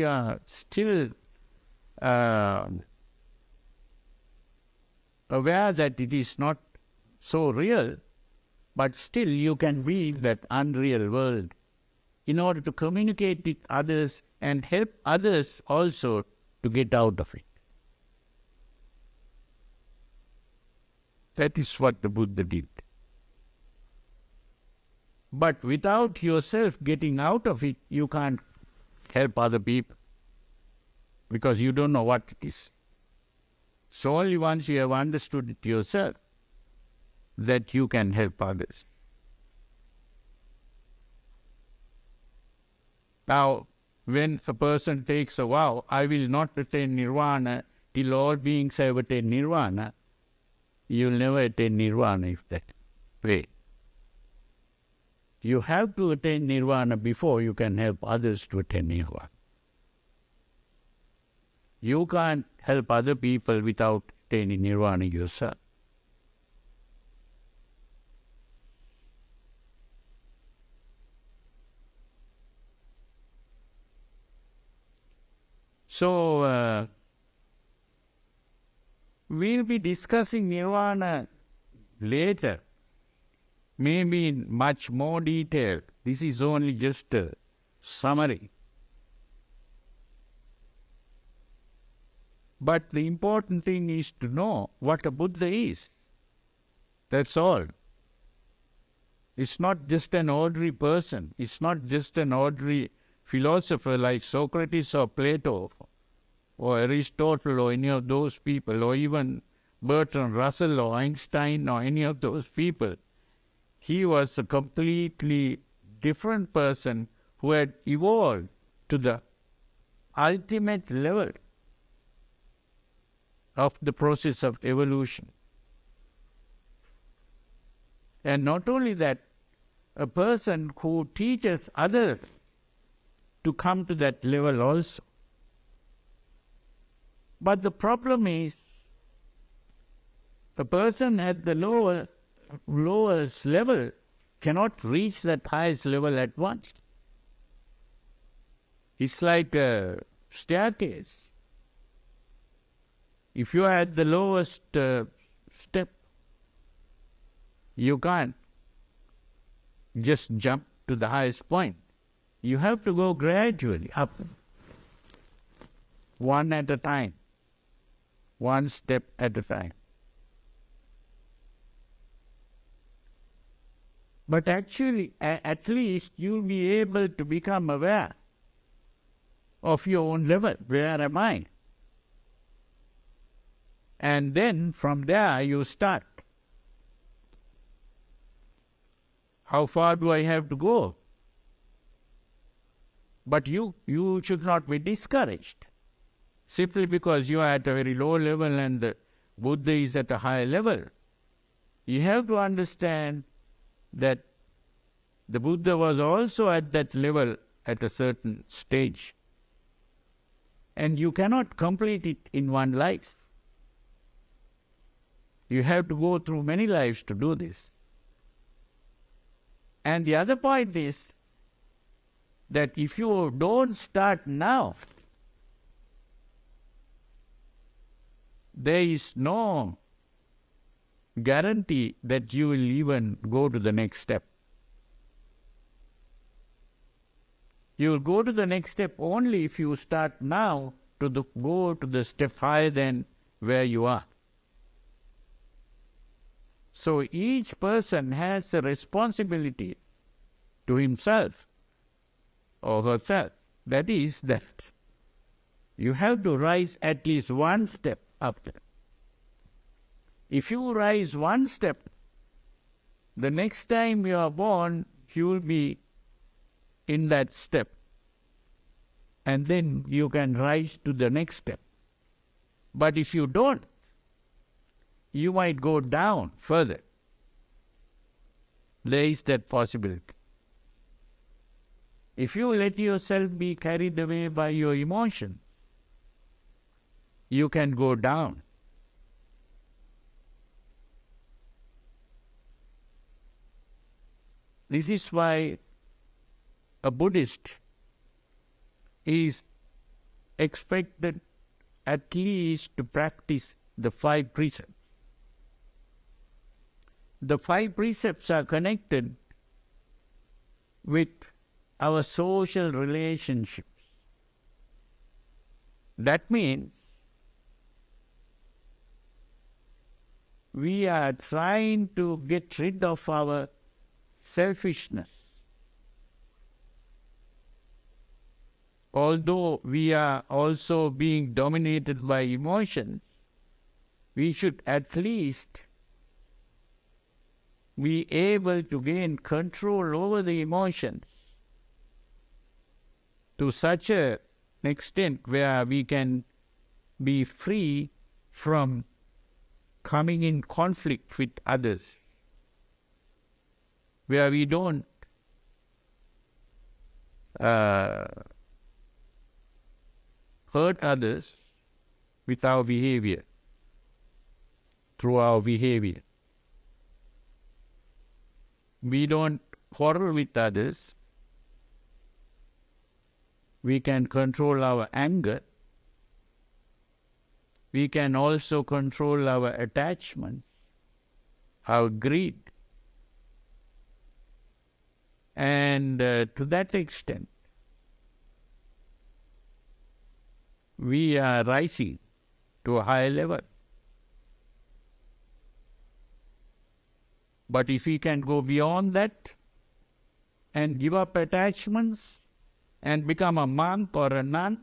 are still aware that it is not so real, but still you can be in that unreal world in order to communicate with others and help others also to get out of it. That is what the Buddha did. But without yourself getting out of it, you can't help other people, because you don't know what it is. So only once you have understood it yourself, that you can help others. Now, when a person takes a vow, I will not attain nirvana till all beings have attained nirvana, you will never attain nirvana if that way. You have to attain nirvana before you can help others to attain nirvana. You can't help other people without attaining nirvana yourself. So, we'll be discussing nirvana later, maybe in much more detail. This is only just a summary. But the important thing is to know what a Buddha is. That's all. It's not just an ordinary person. It's not just an ordinary philosopher like Socrates or Plato or Aristotle or any of those people, or even Bertrand Russell or Einstein or any of those people. He was a completely different person who had evolved to the ultimate level of the process of evolution. And not only that, a person who teaches others to come to that level also. But the problem is, a person at the lowest level cannot reach that highest level at once. It's like a staircase. If you are at the lowest step, you can't just jump to the highest point. You have to go gradually up, one at a time, one step at a time. But actually, at least you'll be able to become aware of your own level. Where am I? And then from there you start. How far do I have to go? But you should not be discouraged. Simply because you are at a very low level and the Buddha is at a high level. You have to understand that the Buddha was also at that level at a certain stage. And you cannot complete it in one life. You have to go through many lives to do this. And the other point is that if you don't start now, there is no guarantee that you will even go to the next step. You will go to the next step only if you start now to go to the step higher than where you are. So each person has a responsibility to himself or herself. That is that you have to rise at least one step up there. If you rise one step, the next time you are born, you will be in that step. And then you can rise to the next step. But if you don't, you might go down further. There is that possibility. If you let yourself be carried away by your emotion, you can go down. This is why a Buddhist is expected at least to practice the 5 precepts. The 5 precepts are connected with our social relationships. That means we are trying to get rid of our selfishness. Although we are also being dominated by emotions, we should at least be able to gain control over the emotions to such an extent where we can be free from coming in conflict with others, where we don't hurt others with our behavior, through our behavior. We don't quarrel with others. We can control our anger. We can also control our attachment, our greed. And to that extent, we are rising to a higher level. But if we can go beyond that and give up attachments and become a monk or a nun,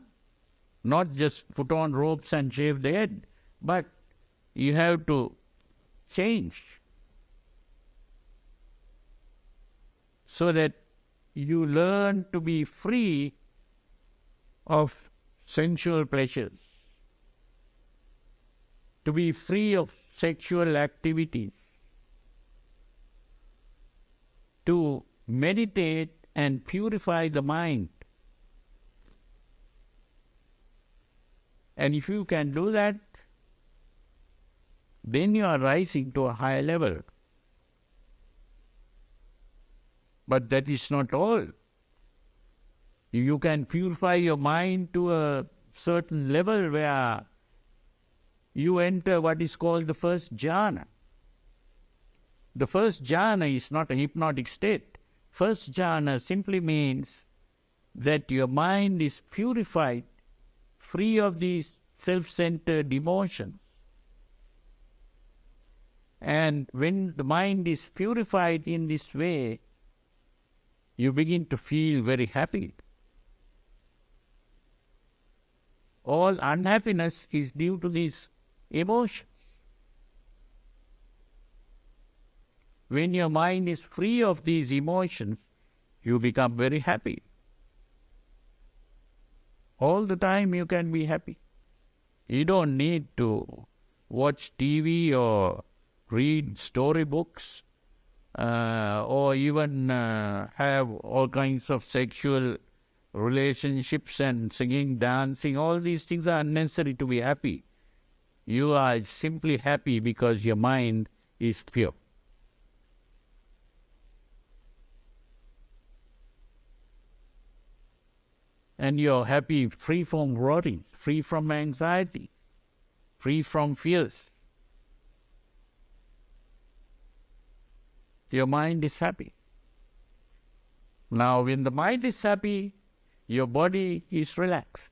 not just put on robes and shave the head, but you have to change so that you learn to be free of sensual pleasures, to be free of sexual activities, to meditate and purify the mind. And if you can do that, then you are rising to a higher level. But that is not all. You can purify your mind to a certain level where you enter what is called the first jhana. The first jhana is not a hypnotic state. First jhana simply means that your mind is purified, free of these self-centered emotions. And when the mind is purified in this way, you begin to feel very happy. All unhappiness is due to these emotions. When your mind is free of these emotions, you become very happy. All the time you can be happy. You don't need to watch TV or read storybooks or even have all kinds of sexual relationships and singing, dancing. All these things are unnecessary to be happy. You are simply happy because your mind is pure. And you're happy, free from worry, free from anxiety, free from fears. Your mind is happy. Now, when the mind is happy, your body is relaxed.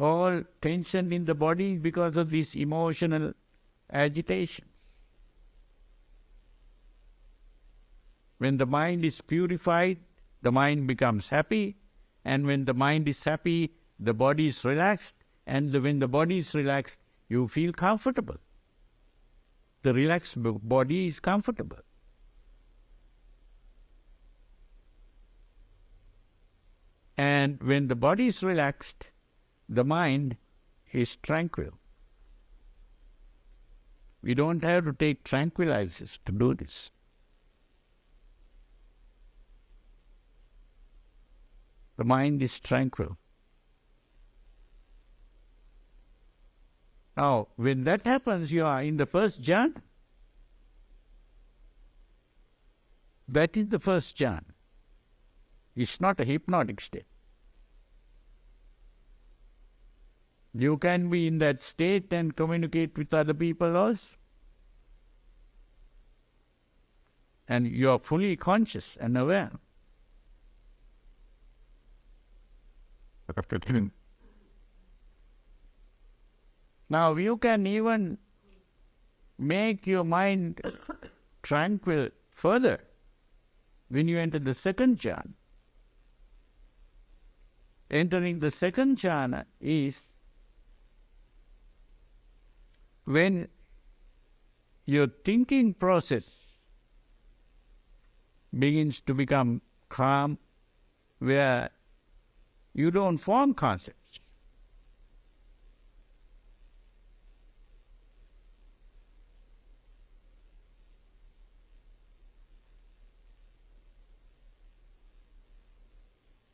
all tension in the body because of this emotional agitation. When the mind is purified, the mind becomes happy, and when the mind is happy, the body is relaxed, and when the body is relaxed, you feel comfortable. The relaxed body is comfortable. And when the body is relaxed, the mind is tranquil. We don't have to take tranquilizers to do this. The mind is tranquil. Now, when that happens, you are in the first jhana. That is the first jhana. It's not a hypnotic state. You can be in that state and communicate with other people also. And you are fully conscious and aware. Now you can even make your mind tranquil further when you enter the second jhana. Entering the second jhana is when your thinking process begins to become calm, where you don't form concepts.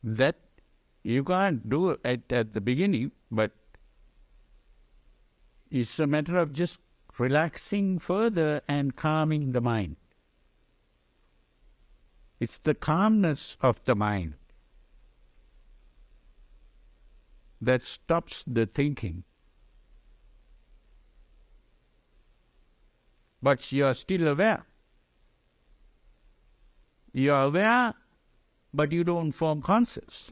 That you can't do it at the beginning, but it's a matter of just relaxing further and calming the mind. It's the calmness of the mind that stops the thinking. But you are still aware. You are aware, but you don't form concepts.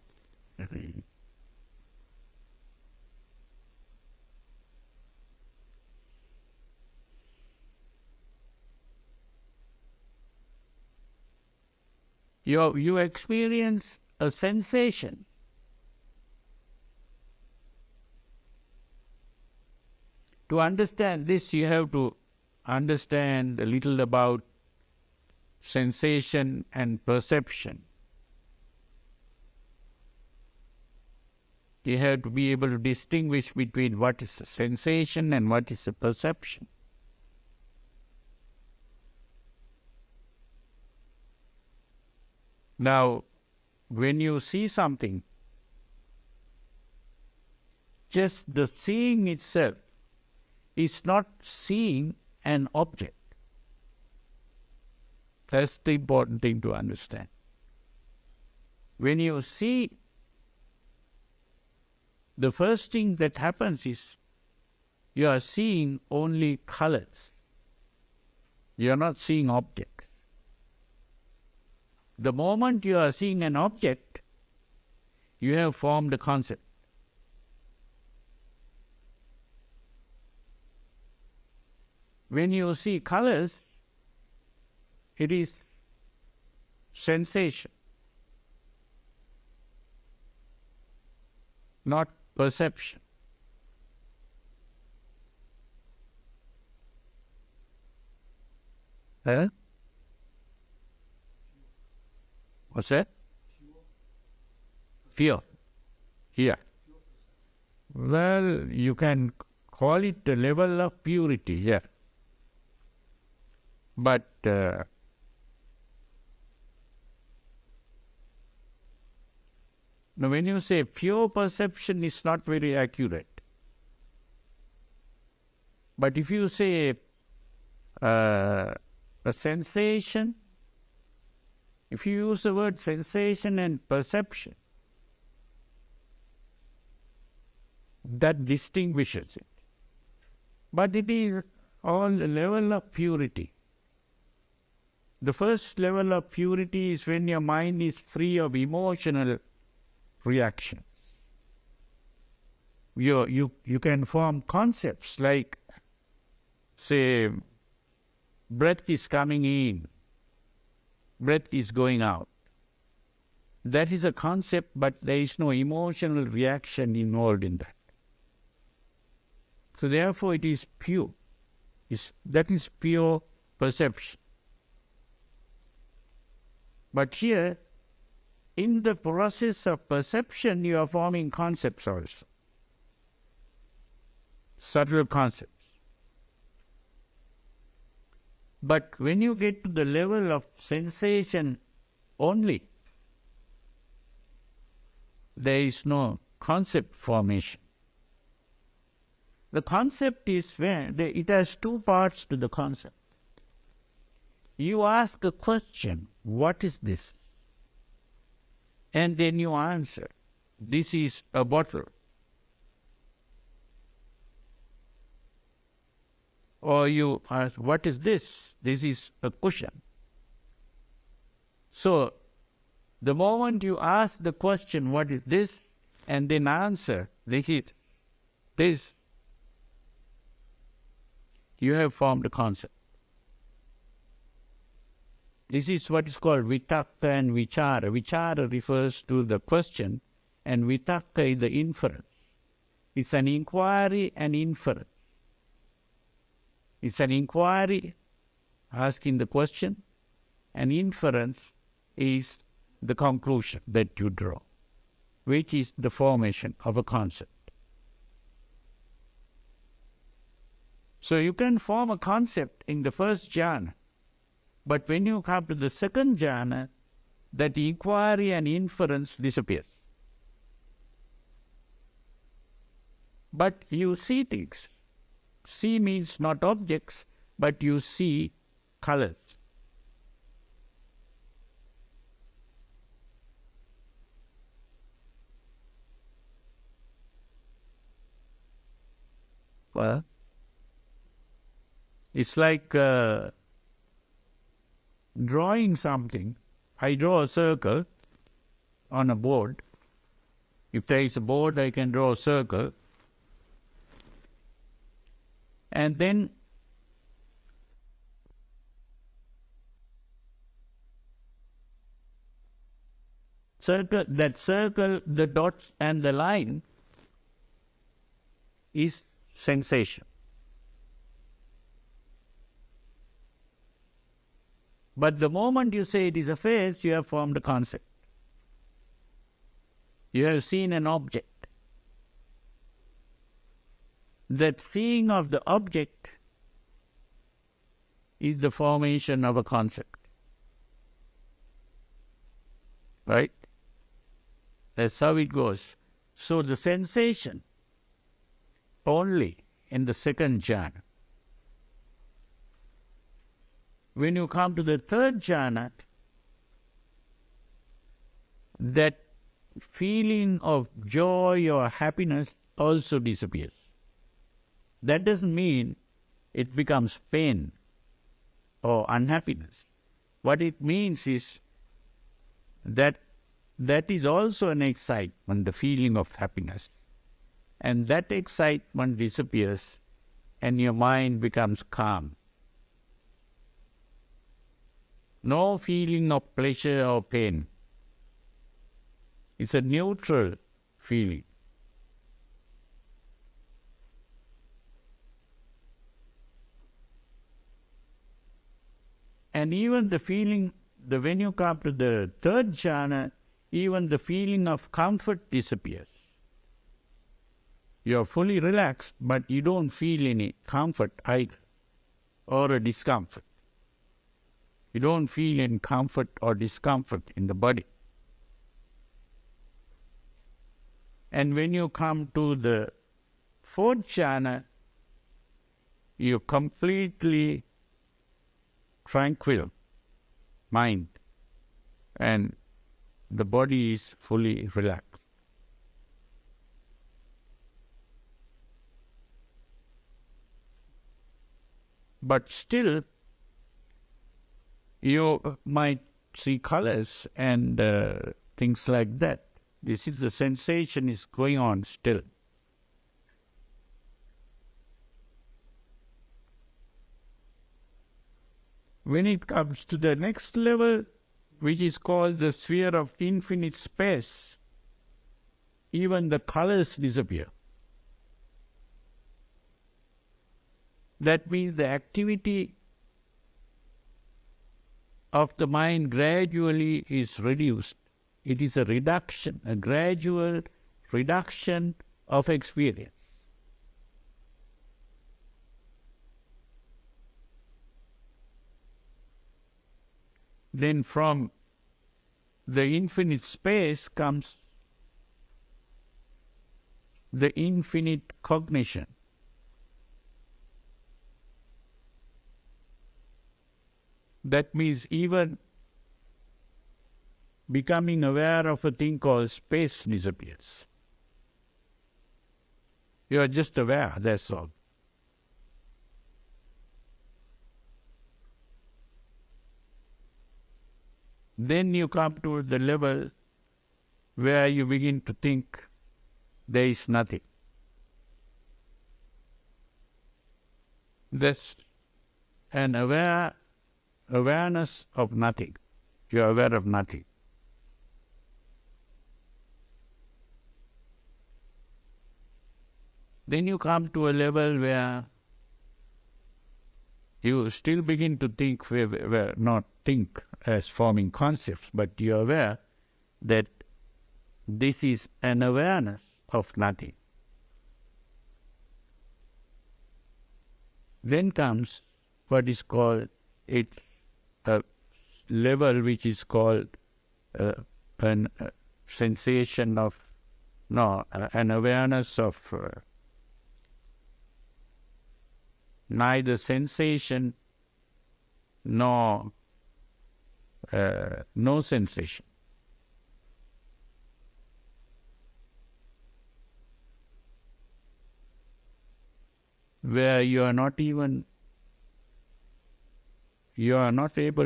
You experience a sensation. To understand this, you have to understand a little about sensation and perception. You have to be able to distinguish between what is a sensation and what is a perception. Now, when you see something, just the seeing itself is not seeing an object. That's the important thing to understand. When you see, the first thing that happens is you are seeing only colors. You are not seeing objects. The moment you are seeing an object, you have formed a concept. When you see colors, it is sensation, not perception. Huh? What's that? Fear. Here. Well, you can call it the level of purity, yeah. But now when you say pure perception, is not very accurate. But if you say a sensation, if you use the word sensation and perception, that distinguishes it. But it is all a level of purity. The first level of purity is when your mind is free of emotional reaction. You can form concepts like, say, breath is coming in, breath is going out. That is a concept, but there is no emotional reaction involved in that. So therefore it is pure. That is pure perception. But here, in the process of perception, you are forming concepts also. Subtle concepts. But when you get to the level of sensation only, there is no concept formation. The concept is where it has two parts to the concept. You ask a question, what is this? And then you answer, this is a bottle. Or you ask, what is this? This is a cushion. So, the moment you ask the question, what is this? And then answer, this is this, you have formed a concept. This is what is called vitakka and vichara. Vichara refers to the question, and vitakka is the inference. It's an inquiry and inference. It's an inquiry, asking the question, and inference is the conclusion that you draw, which is the formation of a concept. So you can form a concept in the first jhana, but when you come to the second jhana, that inquiry and inference disappears. But you see things. See means not objects, but you see colors. Well, it's like drawing something. I draw a circle on a board. If there is a board, I can draw a circle. And then that circle, the dots and the line is sensation. But the moment you say it is a face, you have formed a concept. You have seen an object. That seeing of the object is the formation of a concept. Right? That's how it goes. So the sensation only in the second jhana. When you come to the third jhana, that feeling of joy or happiness also disappears. That doesn't mean it becomes pain or unhappiness. What it means is that is also an excitement, the feeling of happiness. And that excitement disappears and your mind becomes calm. No feeling of pleasure or pain. It's a neutral feeling. And even the feeling, when you come to the third jhana, even the feeling of comfort disappears. You are fully relaxed, but you don't feel any comfort either, or a discomfort. You don't feel any comfort or discomfort in the body. And when you come to the fourth jhana, you're completely tranquil mind and the body is fully relaxed. But still, you might see colors and things like that. This is the sensation is going on still. When it comes to the next level, which is called the sphere of infinite space, even the colors disappear. That means the activity of the mind gradually is reduced. It is a reduction, a gradual reduction of experience. Then from the infinite space comes the infinite cognition. That means even becoming aware of a thing called space disappears. You are just aware, that's all. Then you come to the level where you begin to think there is nothing. That's an awareness of nothing. You are aware of nothing. Then you come to a level where you still begin to think, not think as forming concepts, but you are aware that this is an awareness of nothing. Then comes what is called a level which is called an sensation of, an awareness of neither sensation nor no sensation. Where you are not able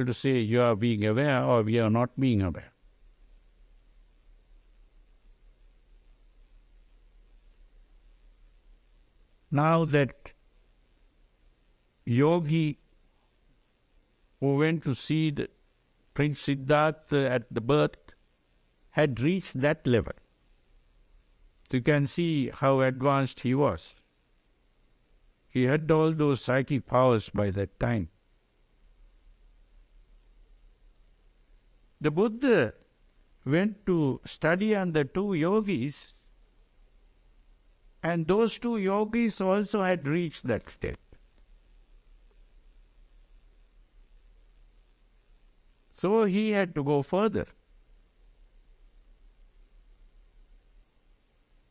to say you are being aware or we are not being aware. Now that yogi who went to see the Prince Siddhartha at the birth had reached that level. So you can see how advanced he was. He had all those psychic powers by that time. The Buddha went to study under two yogis, and those two yogis also had reached that state. So he had to go further.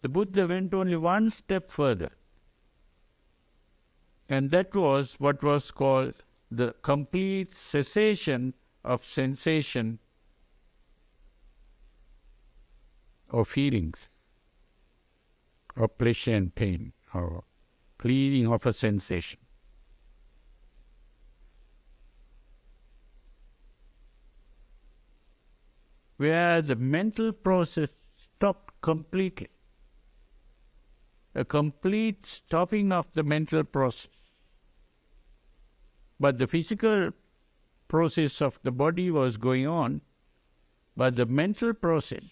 The Buddha went only one step further. And that was what was called the complete cessation of sensation or feelings, or pleasure and pain, or cleaving of a sensation. Where the mental process stopped completely. A complete stopping of the mental process. But the physical process of the body was going on, but the mental process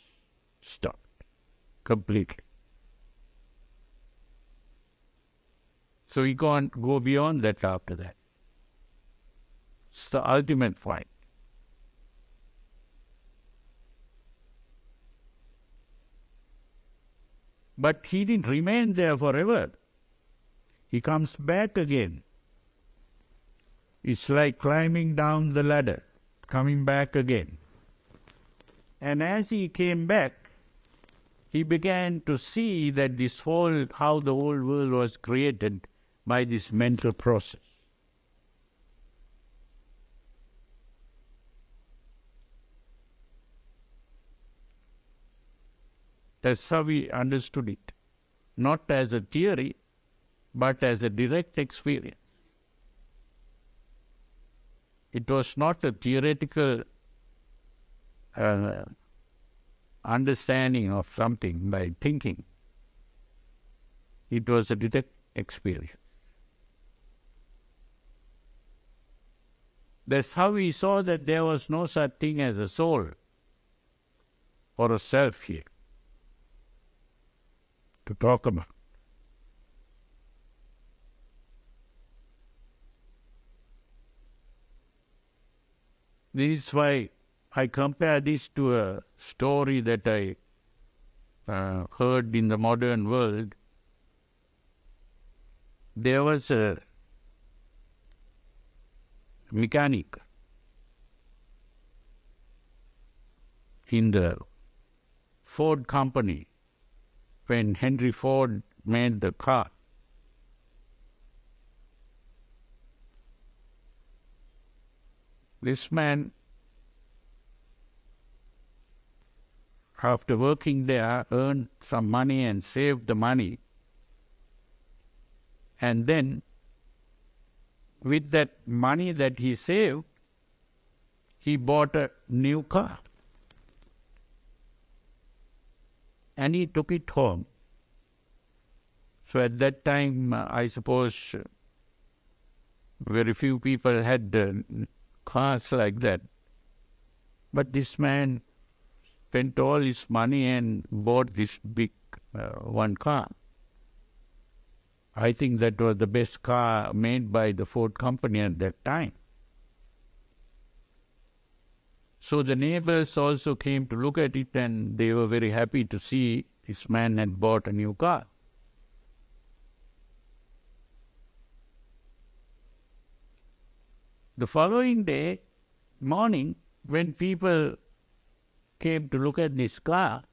stopped completely. So we can't go beyond that after that. It's the ultimate point. But he didn't remain there forever. He comes back again. It's like climbing down the ladder, coming back again. And as he came back, he began to see that how the whole world was created by this mental process. That's how we understood it. Not as a theory, but as a direct experience. It was not a theoretical understanding of something by thinking. It was a direct experience. That's how we saw that there was no such thing as a soul or a self here to talk about. This is why I compare this to a story that I heard in the modern world. There was a mechanic in the Ford company when Henry Ford made the car. This man, after working there, earned some money and saved the money. And then, with that money that he saved, he bought a new car. And he took it home. So at that time, I suppose, very few people had cars like that. But this man spent all his money and bought this big one car. I think that was the best car made by the Ford company at that time. So the neighbors also came to look at it, and they were very happy to see this man had bought a new car. The following day, morning, when people came to look at this car,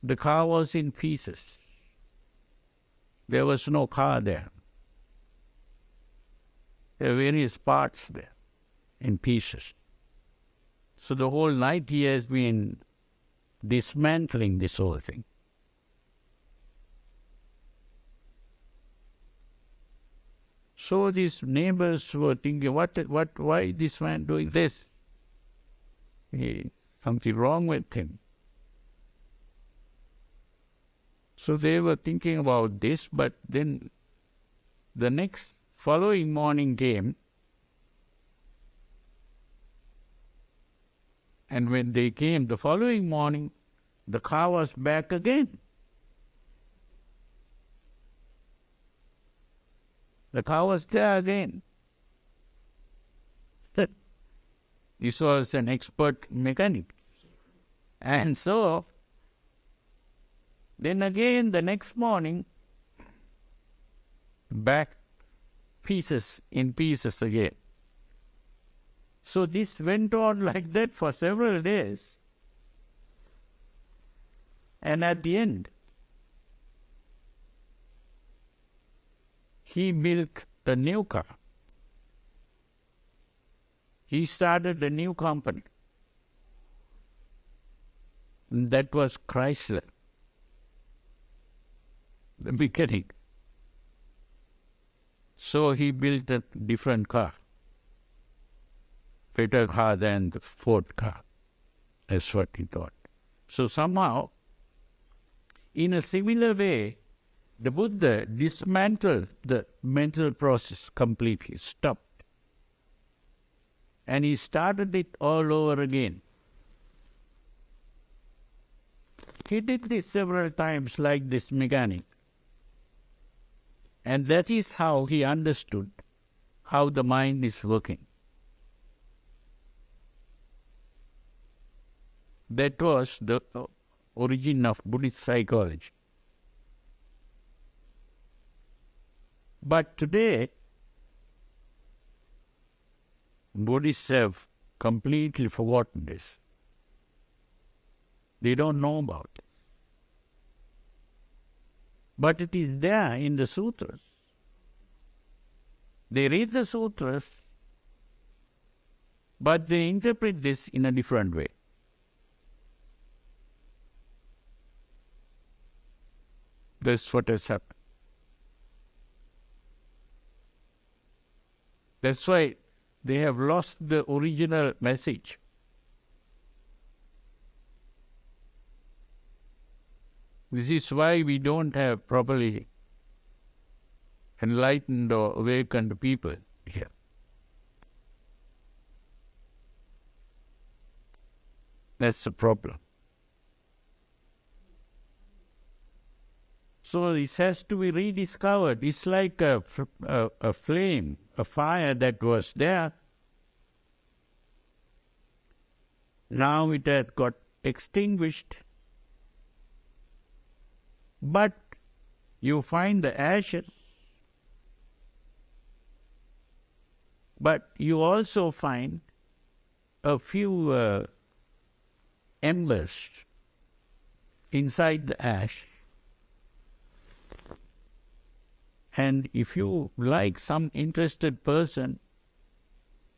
the car was in pieces. There was no car there. There were various parts there in pieces. So the whole night he has been dismantling this whole thing. So these neighbors were thinking, why this man doing this? Something wrong with him. So they were thinking about this, but then the next following morning came, and when they came the following morning, the car was back again. The car was there again. This was an expert mechanic. And so, then again the next morning, back pieces in pieces again. So this went on like that for several days. And at the end, he built the new car. He started a new company. That was Chrysler, the beginning. So he built a different car, better car than the Ford car. That's what he thought. So somehow, in a similar way, the Buddha dismantled the mental process completely, stopped. And he started it all over again. He did this several times like this mechanic. And that is how he understood how the mind is working. That was the origin of Buddhist psychology. But today, Buddhists have completely forgotten this. They don't know about it. But it is there in the sutras. They read the sutras, but they interpret this in a different way. That's what has happened. That's why they have lost the original message. This is why we don't have properly enlightened or awakened people here. That's the problem. So this has to be rediscovered. It's like a flame, a fire that was there. Now it has got extinguished. But you find the ashes. But you also find a few embers inside the ash. And if you like, some interested person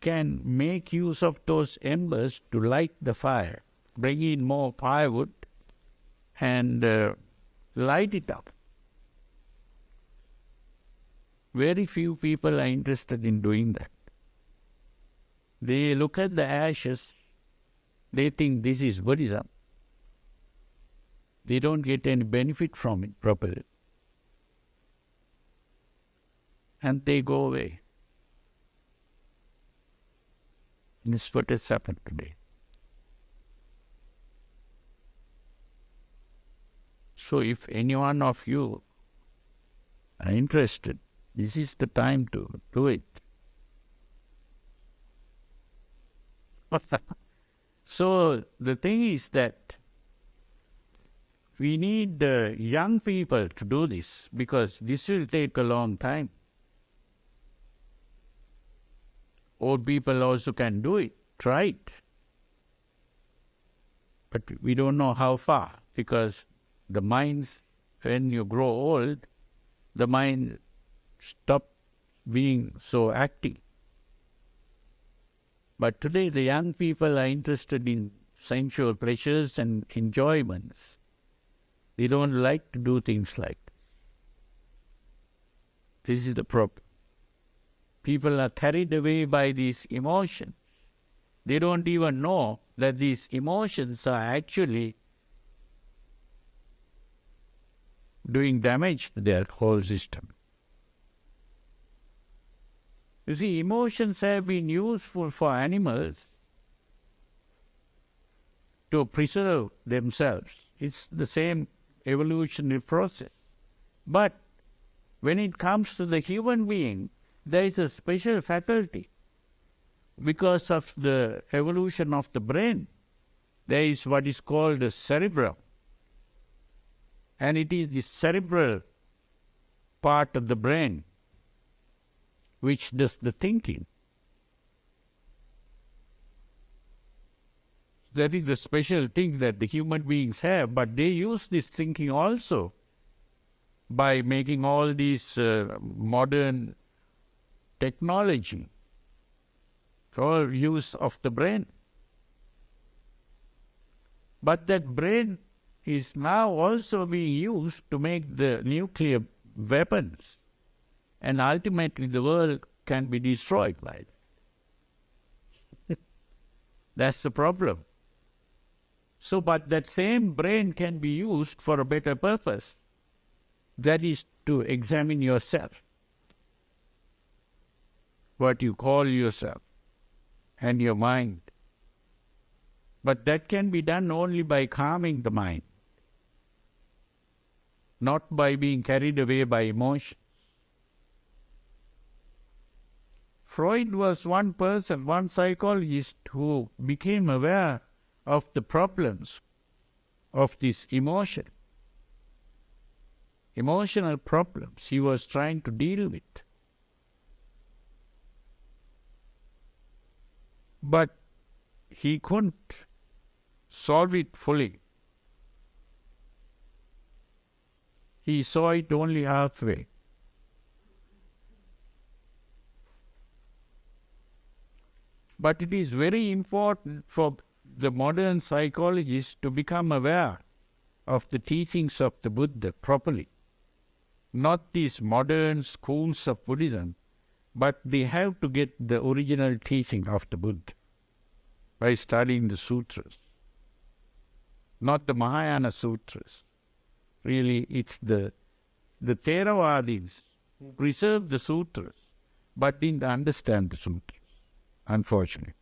can make use of those embers to light the fire, bring in more firewood and light it up. Very few people are interested in doing that. They look at the ashes, they think this is Buddhism. They don't get any benefit from it properly. And they go away. And this is what has happened today. So if any one of you are interested, this is the time to do it. So the thing is that we need young people to do this, because this will take a long time. Old people also can do it, try it. But we don't know how far, because the minds, when you grow old, the mind stops being so active. But today the young people are interested in sensual pleasures and enjoyments. They don't like to do things like this. This is the problem. People are carried away by these emotions. They don't even know that these emotions are actually doing damage to their whole system. You see, emotions have been useful for animals to preserve themselves. It's the same evolutionary process. But when it comes to the human being, there is a special faculty. Because of the evolution of the brain, there is what is called the cerebrum. And it is the cerebral part of the brain which does the thinking. That is the special thing that the human beings have, but they use this thinking also by making all these modern technology or use of the brain. But that brain is now also being used to make the nuclear weapons, and ultimately the world can be destroyed by it. That's the problem. So, but that same brain can be used for a better purpose. That is to examine yourself, what you call yourself, and your mind. But that can be done only by calming the mind, not by being carried away by emotion. Freud was one person, one psychologist who became aware of the problems of this emotion. Emotional problems he was trying to deal with. But he couldn't solve it fully. He saw it only halfway. But it is very important for the modern psychologists to become aware of the teachings of the Buddha properly. Not these modern schools of Buddhism, but they have to get the original teaching of the Buddha by studying the sutras. Not the Mahayana sutras. Really, it's the Theravadis who preserved the sutras, but didn't understand the sutras, unfortunately.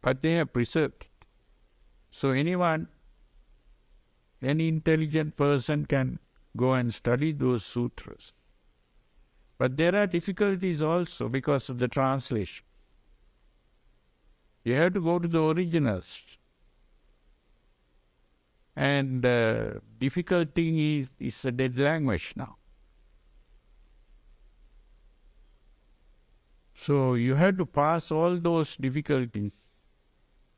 but they have preserved it. So any intelligent person can go and study those sutras. But there are difficulties also because of the translation. You have to go to the originals. And the difficult thing is a dead language now. So you have to pass all those difficulties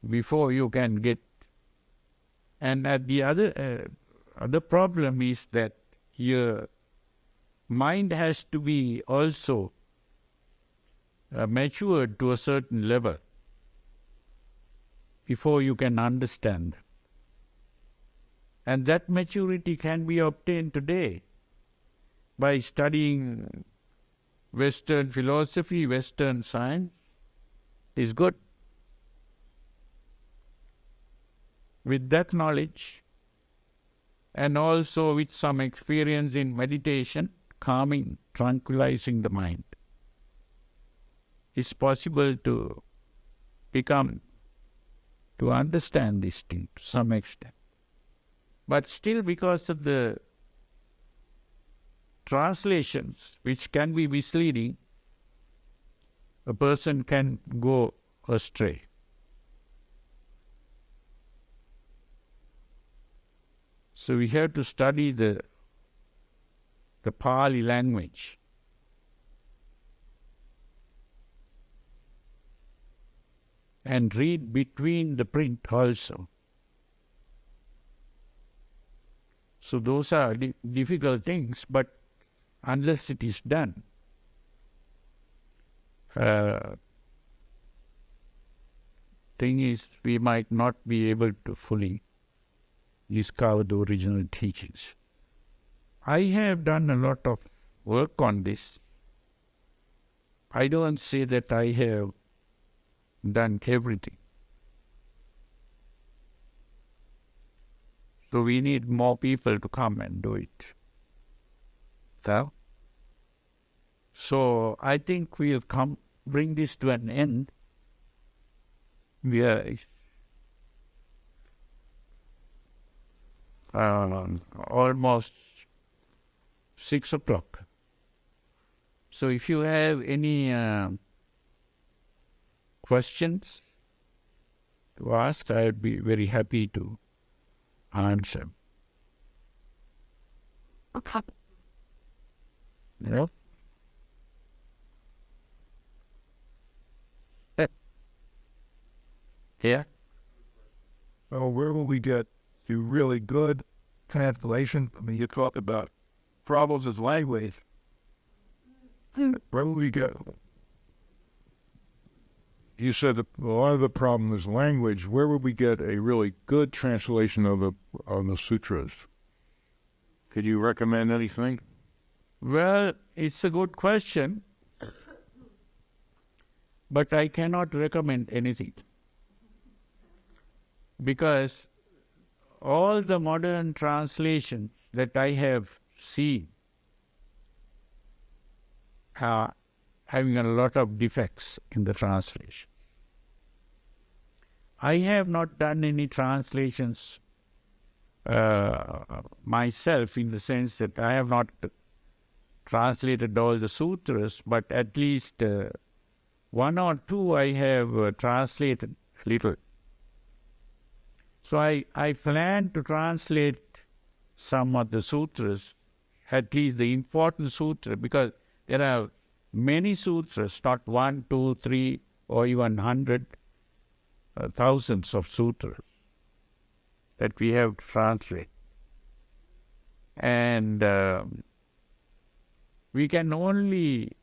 before you can get. And at the other problem is that your mind has to be also matured to a certain level before you can understand. And that maturity can be obtained today by studying Western philosophy, Western science. Is good. With that knowledge, and also with some experience in meditation, calming, tranquilizing the mind, it's possible to understand this thing to some extent. But still, because of the translations, which can be misleading, a person can go astray. So we have to study the Pali language. And read between the print also. So those are difficult things, but unless it is done, thing is we might not be able to fully discover the original teachings. I have done a lot of work on this. I don't say that I have done everything. So we need more people to come and do it. So I think we'll bring this to an end. We are almost 6 o'clock. So if you have any questions to ask, I would be very happy to answer. Okay. Yeah. Yeah. Well, where will we get to really good translation? I mean, you talk about problems as language. Where will we get? You said that a lot of the problem is language. Where would we get a really good translation of the sutras? Could you recommend anything? Well, it's a good question, but I cannot recommend anything. Because all the modern translations that I have seen are having a lot of defects in the translation. I have not done any translations myself, in the sense that I have not translated all the sutras, but at least one or two I have translated little. So I plan to translate some of the sutras, at least the important sutras, because there are many sutras, not 1, 2, 3, or even 100, thousands of sutras that we have to translate. And we can only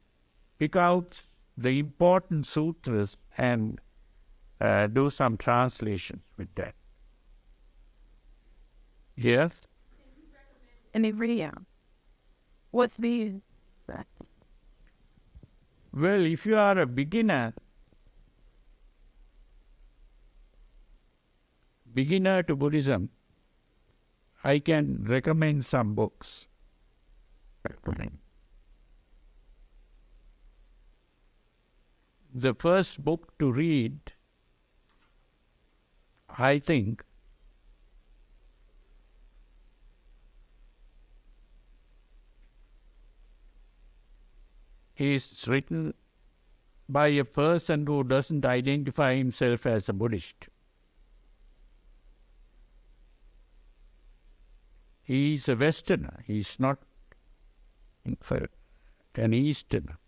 pick out the important sutras and do some translations with that. Yes? Any video? What's the... Well, if you are a beginner to Buddhism, I can recommend some books. The first book to read I think is written by a person who doesn't identify himself as a Buddhist. He is a Westerner. He is not, in fact, an Easterner.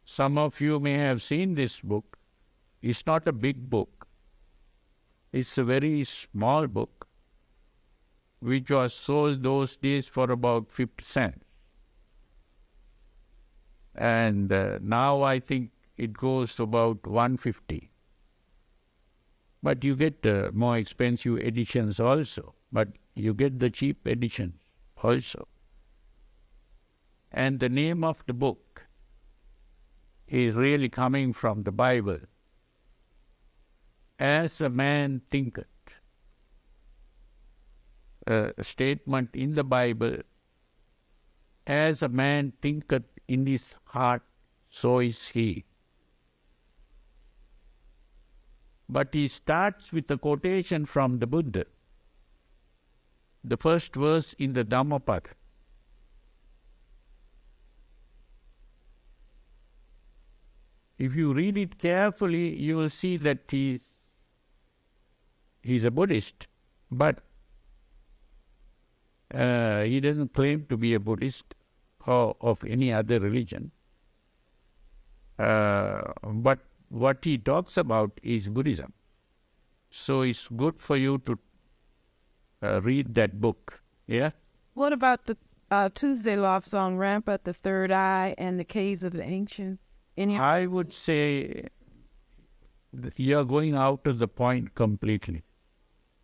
Some of you may have seen this book. It's not a big book. It's a very small book, which was sold those days for about 50 cents. And now I think it goes about 150. But you get more expensive editions also. But you get the cheap editions also. And the name of the book is really coming from the Bible. As a man thinketh. A statement in the Bible, as a man thinketh in his heart, so is he. But he starts with a quotation from the Buddha. The first verse in the Dhammapada. If you read it carefully, you will see that he's a Buddhist, but he doesn't claim to be a Buddhist or of any other religion. But what he talks about is Buddhism. So it's good for you to read that book. Yeah? What about the Tuesday Love song, Rampart, the Third Eye, and the Caves of the Ancient? I would say that you're going out of the point completely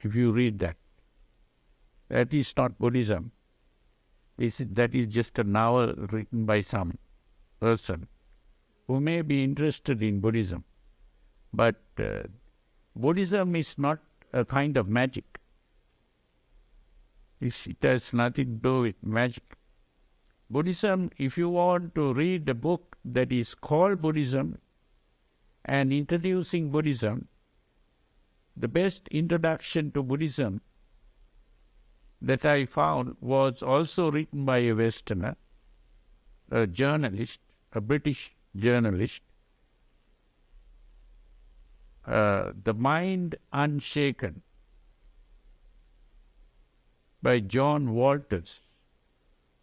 if you read that. That is not Buddhism. That is just a novel written by some person who may be interested in Buddhism. But Buddhism is not a kind of magic. It has nothing to do with magic. Buddhism, if you want to read a book that is called Buddhism and introducing Buddhism, the best introduction to Buddhism that I found was also written by a Westerner, a journalist, a British journalist, The Mind Unshaken by John Walters.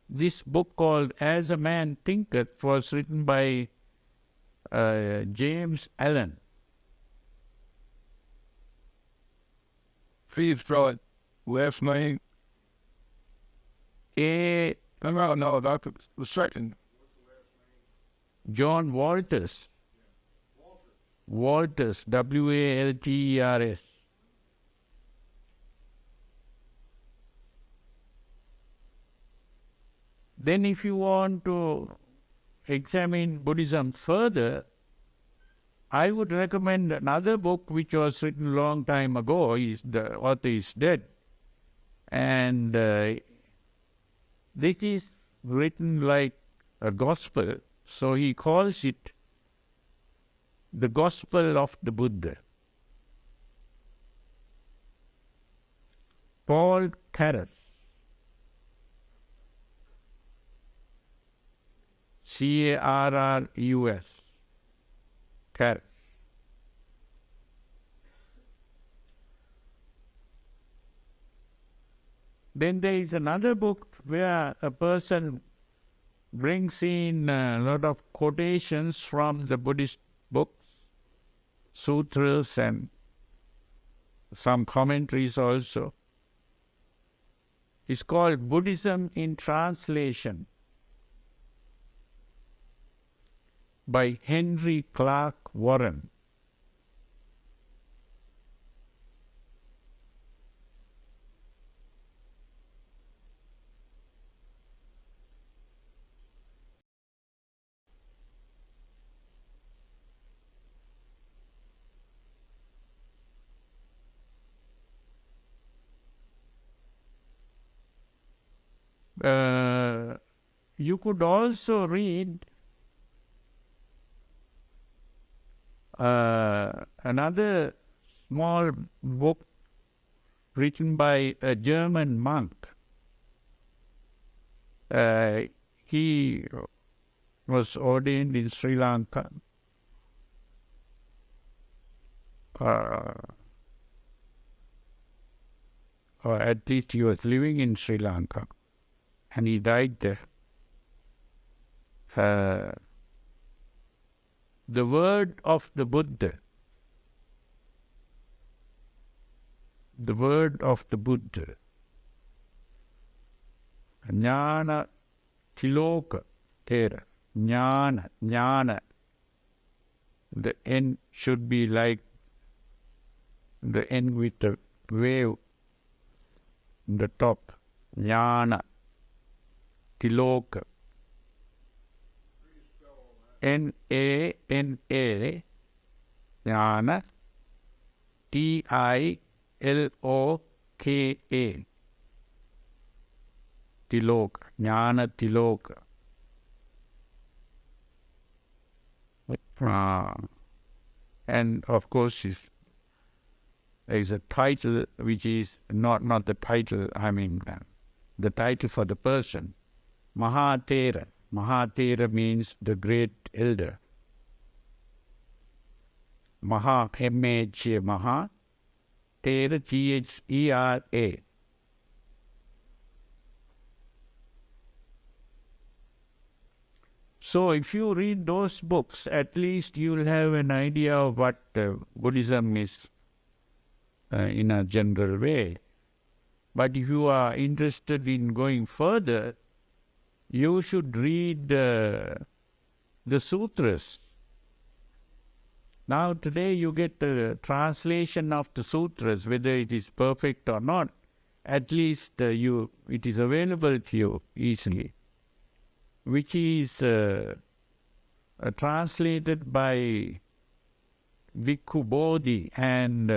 This book called As a Man Thinketh was written by James Allen. Please spell it. Last name. No, that's the second. John Walters. Walters, Walters. Then if you want to examine Buddhism further, I would recommend another book which was written a long time ago. The author is dead. And this is written like a gospel. So he calls it the Gospel of the Buddha. Paul Carruth. Carrus. Carruth. Then there is another book where a person brings in a lot of quotations from the Buddhist books, sutras, and some commentaries also. It's called Buddhism in Translation by Henry Clark Warren. You could also read another small book written by a German monk. He was ordained in Sri Lanka. Or at least he was living in Sri Lanka, and he died there. The word of the Buddha, Jnana Tiloka Tera, Jnana, the N should be like the N with the wave in the top, Jnana Tiloka. N-A-N-A, Jnana, T-I-L-O-K-A, Tiloka, Jnana Tiloka. And of course, there is a title which is not the title, the title for the person, Mahatera. Mahatera means the great elder. Maha, M-H-A, Maha, Tera, T-H-E-R-A. So if you read those books, at least you will have an idea of what Buddhism is in a general way. But if you are interested in going further, you should read the sutras. Now today you get a translation of the sutras, whether it is perfect or not. At least it is available to you easily, which is translated by Bhikkhu Bodhi and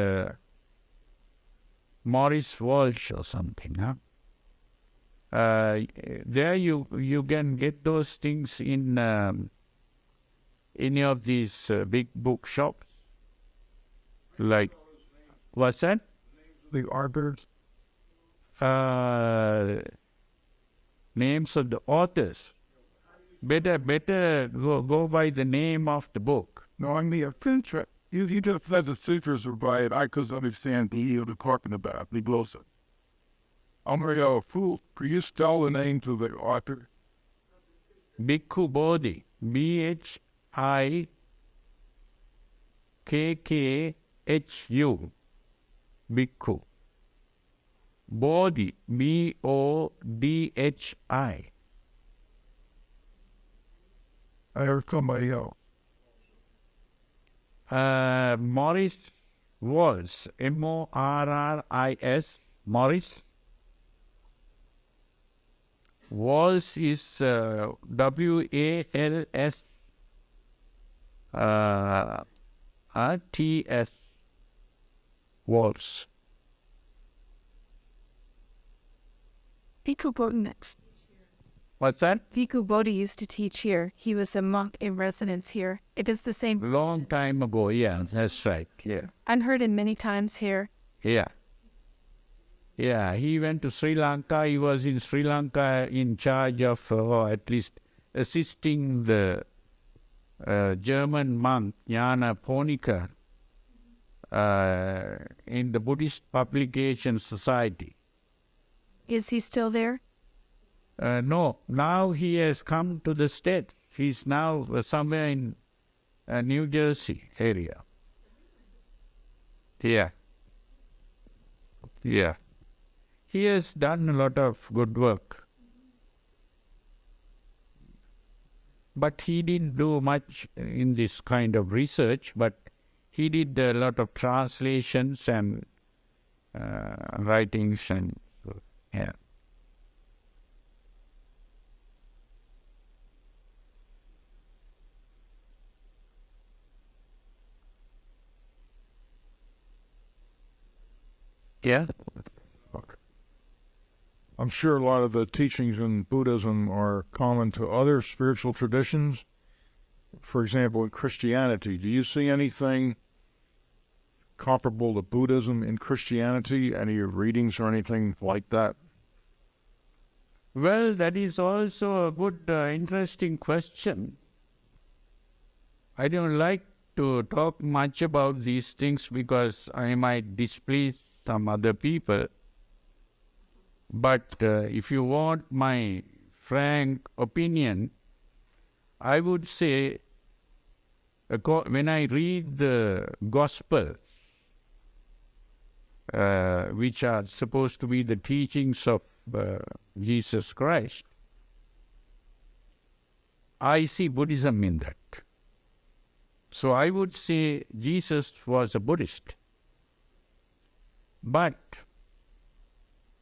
Maurice Walsh or something. There you can get those things in any of these big bookshops. Like, what's that? The authors. Names of the authors. Better go by the name of the book. No, I mean, you just said the sutras are by it. I could understand the you're talking about, the glosa. I'm going to go, fool. Could you spell the name to the author? Bhikkhu Bodhi. B-H-I-K-K-H-U. Bhikkhu. Bodhi. B-O-D-H-I. I heard somebody else. Maurice Walsh. M-O-R-R-I-S. Maurice. Walsh is W-A-L-S-T-S. Walsh. Bhikkhu Bodhi next. What's that? Bhikkhu Bodhi used to teach here. He was a monk in residence here. It is the same. Long time ago, yeah, that's right, yeah. I've heard him many times here. Yeah. Yeah, he went to Sri Lanka. He was in Sri Lanka in charge of, or at least assisting the German monk, Jnana Ponika, in the Buddhist Publication Society. Is he still there? No, now he has come to the States. He's now somewhere in New Jersey area. Yeah. Yeah. He has done a lot of good work. But he didn't do much in this kind of research, but he did a lot of translations and writings and yeah. Yeah. I'm sure a lot of the teachings in Buddhism are common to other spiritual traditions. For example, in Christianity, do you see anything comparable to Buddhism in Christianity? Any of your readings or anything like that? Well, that is also a good, interesting question. I don't like to talk much about these things because I might displease some other people. But if you want my frank opinion, I would say when I read the Gospel, which are supposed to be the teachings of Jesus Christ, I see Buddhism in that. So I would say Jesus was a Buddhist. But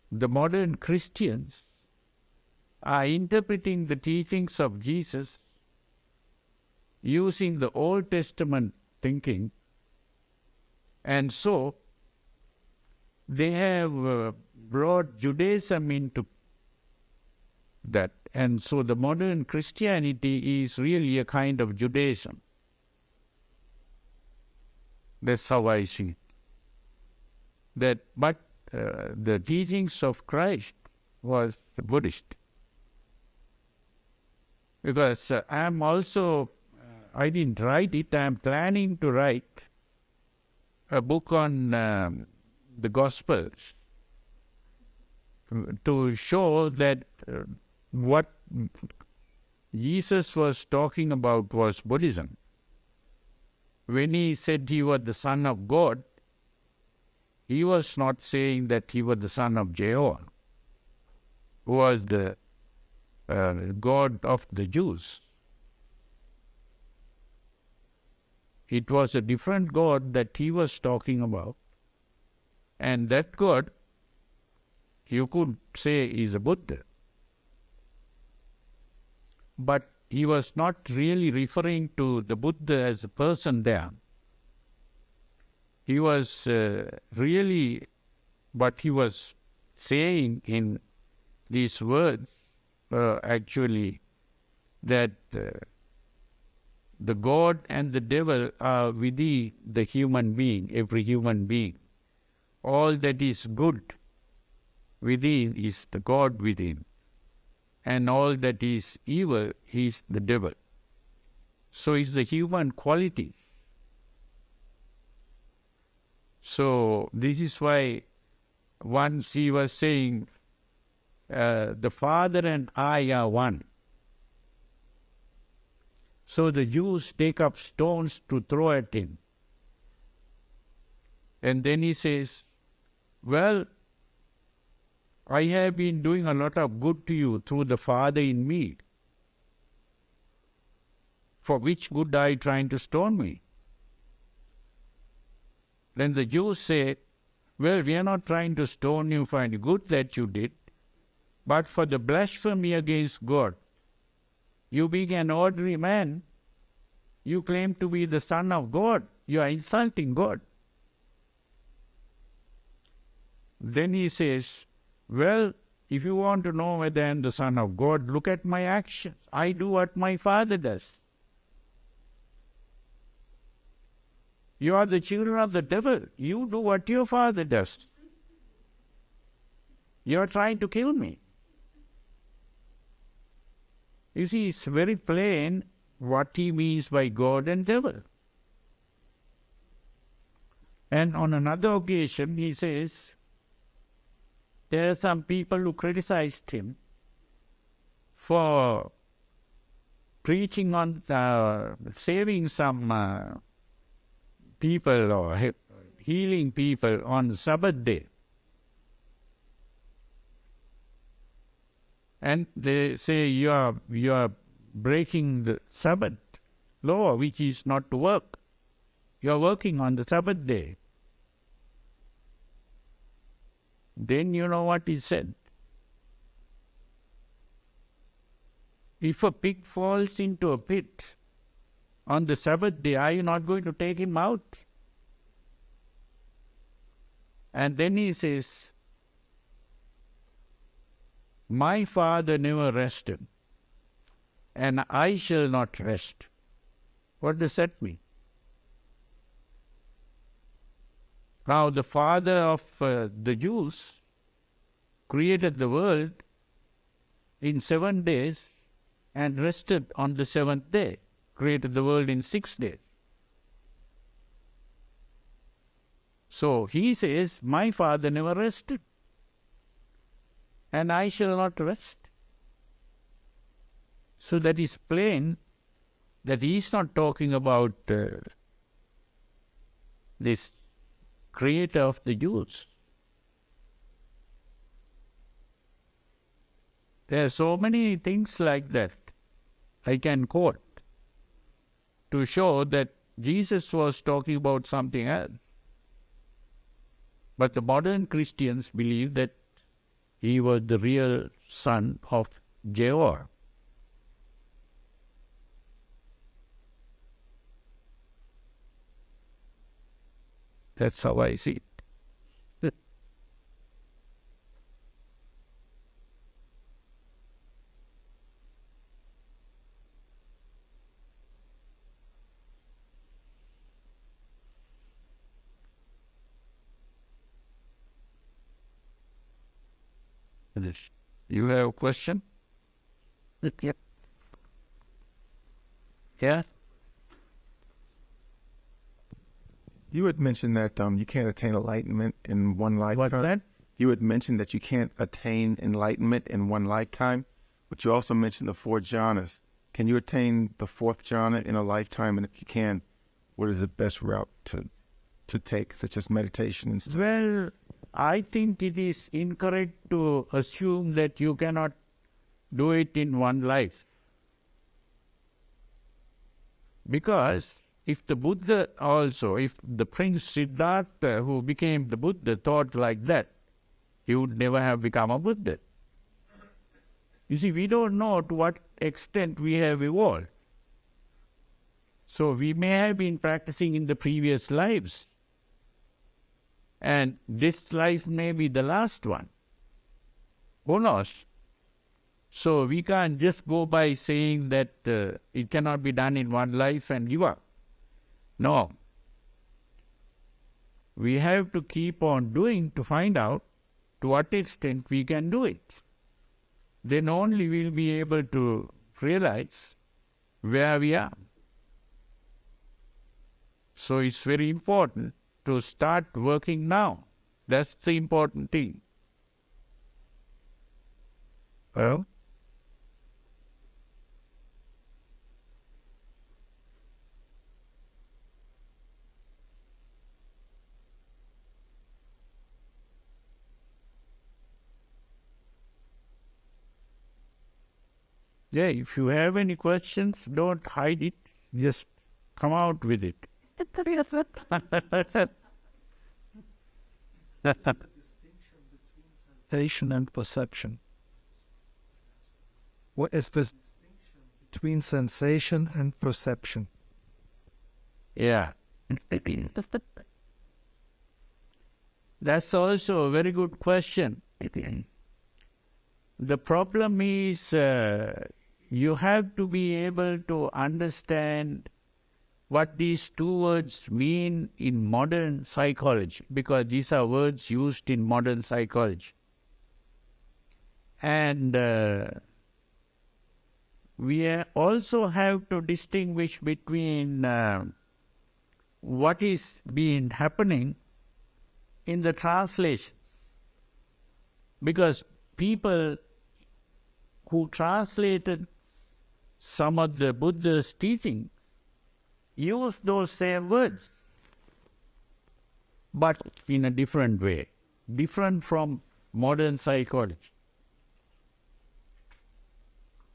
the modern Christians are interpreting the teachings of Jesus using the Old Testament thinking, and so they have brought Judaism into that. And so the modern Christianity is really a kind of Judaism. That's how I see it. But the teachings of Christ was Buddhist. Because I'm also, I didn't write it, I'm planning to write a book on the Gospels to show that what Jesus was talking about was Buddhism. When he said he was the Son of God, he was not saying that he was the son of Jehovah, who was the God of the Jews. It was a different God that he was talking about. And that God, you could say, is a Buddha. But he was not really referring to the Buddha as a person there. He was really, what he was saying in these words, actually, that the God and the devil are within the human being, every human being. All that is good within is the God within. And all that is evil is the devil. So it's the human quality. So this is why once he was saying, the Father and I are one. So the Jews take up stones to throw at him. And then he says, well, I have been doing a lot of good to you through the Father in me. For which good are you trying to stone me? Then the Jews say, well, we are not trying to stone you for any good that you did, but for the blasphemy against God. You being an ordinary man, you claim to be the Son of God. You are insulting God. Then he says, well, if you want to know whether I am the Son of God, look at my actions. I do what my Father does. You are the children of the devil. You do what your father does. You are trying to kill me. You see, it's very plain what he means by God and devil. And on another occasion, he says, there are some people who criticized him for preaching on saving some people or healing people on the Sabbath day. And they say you are breaking the Sabbath law, which is not to work. You are working on the Sabbath day. Then you know what he said. If a pig falls into a pit on the Sabbath day, are you not going to take him out? And then he says, my Father never rested, and I shall not rest. What does that mean? Now the father of the Jews created the world in 7 days and rested on the 7th day, created the world in 6 days. So he says, my father never rested, and I shall not rest. So that is plain that he is not talking about this creator of the Jews. There are so many things like that I can quote to show that Jesus was talking about something else. But the modern Christians believe that he was the real son of Jehovah. That's how I see it. You have a question? Yep. Yeah? You had mentioned that you can't attain enlightenment in one lifetime. What's that? You had mentioned that you can't attain enlightenment in one lifetime, but you also mentioned the 4 jhanas. Can you attain the 4th jhana in a lifetime? And if you can, what is the best route to take, such as meditation and stuff? Well, I think it is incorrect to assume that you cannot do it in one life. Because if the Buddha also, if the Prince Siddhartha who became the Buddha thought like that, he would never have become a Buddha. You see, we don't know to what extent we have evolved. So we may have been practicing in the previous lives, and this life may be the last one. Who knows? So we can't just go by saying that it cannot be done in one life and give up. No. We have to keep on doing to find out to what extent we can do it. Then only we'll be able to realize where we are. So it's very important to start working now. That's the important thing. Well, yeah, if you have any questions, don't hide it. Just come out with it. Sensation and perception. What is the distinction between sensation and perception? Yeah. That's also a very good question. The problem is you have to be able to understand what these two words mean in modern psychology, because these are words used in modern psychology. And we also have to distinguish between what is being happening in the translation. Because people who translated some of the Buddha's teaching use those same words, but in a different way, different from modern psychology.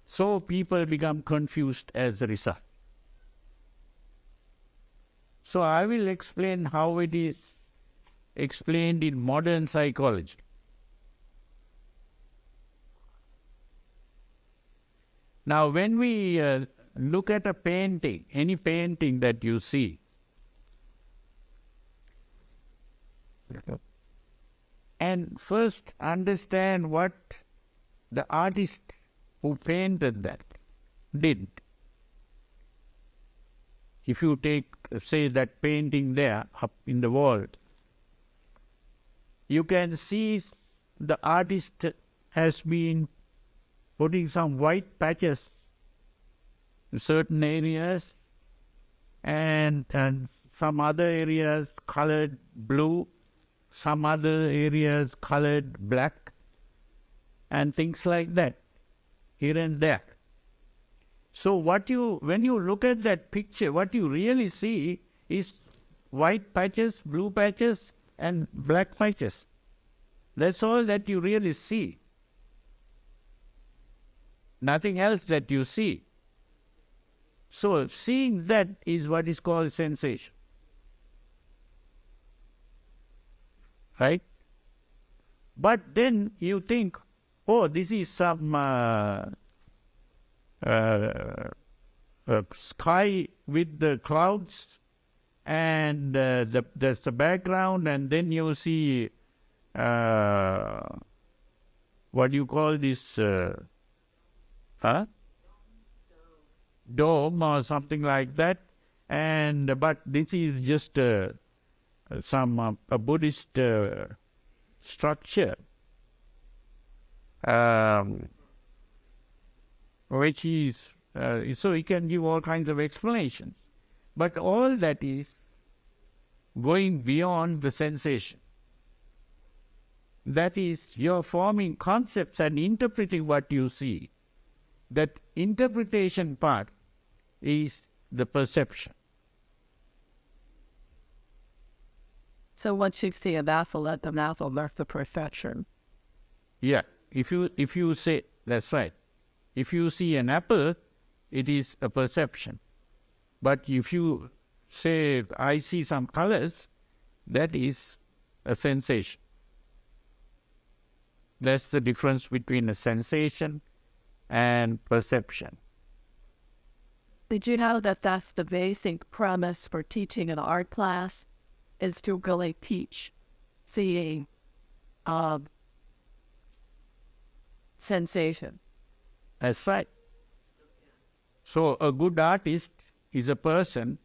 So people become confused as a result. So I will explain how it is explained in modern psychology. Now, when we look at a painting, any painting that you see, and first understand what the artist who painted that did. If you take, say, that painting there up in the wall, you can see the artist has been putting some white patches in certain areas and some other areas colored blue, some other areas colored black, and things like that, here and there. So when you look at that picture, what you really see is white patches, blue patches, and black patches. That's all that you really see. Nothing else that you see. So seeing that is what is called sensation. Right? But then you think, oh, this is some sky with the clouds, and there's the background, and then you see what you call this dome or something like that, and but this is just some a Buddhist structure, which is so you can give all kinds of explanations, but all that is going beyond the sensation. That is, you're forming concepts and interpreting what you see. That interpretation part is the perception. So once you see an apple at the apple, that's the perception. Yeah, if you say, that's right. If you see an apple, it is a perception. But if you say, I see some colors, that is a sensation. That's the difference between a sensation and perception. Did you know that that's the basic premise for teaching an art class, is to really teach seeing sensation? That's right. So a good artist is a person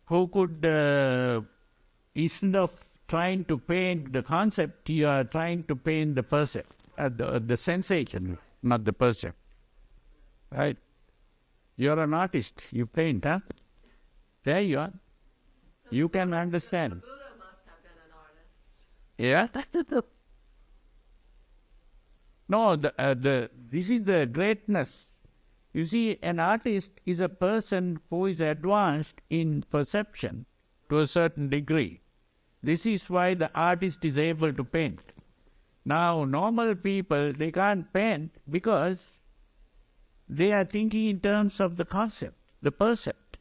who could, instead of trying to paint the concept, you are trying to paint the percept, the sensation, not the percept. Right? You're an artist, you paint, huh? There you are. You can understand. Buddha must have been an artist. Yeah? No, this is the greatness. You see, an artist is a person who is advanced in perception to a certain degree. This is why the artist is able to paint. Now, normal people, they can't paint because they are thinking in terms of the concept, the percept.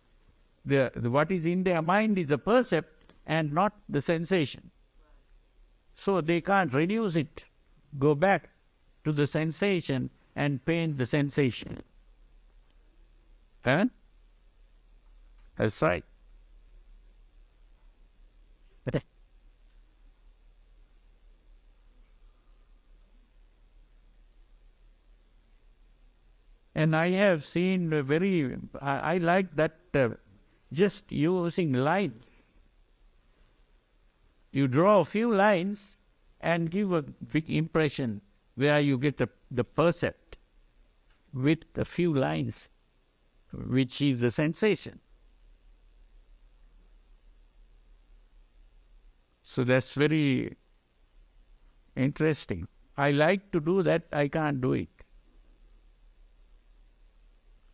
What is in their mind is the percept and not the sensation. So they can't reduce it, go back to the sensation and paint the sensation. Huh? That's right. And I have seen I like that just using lines. You draw a few lines and give a big impression where you get the percept with a few lines, which is the sensation. So that's very interesting. I like to do that, I can't do it.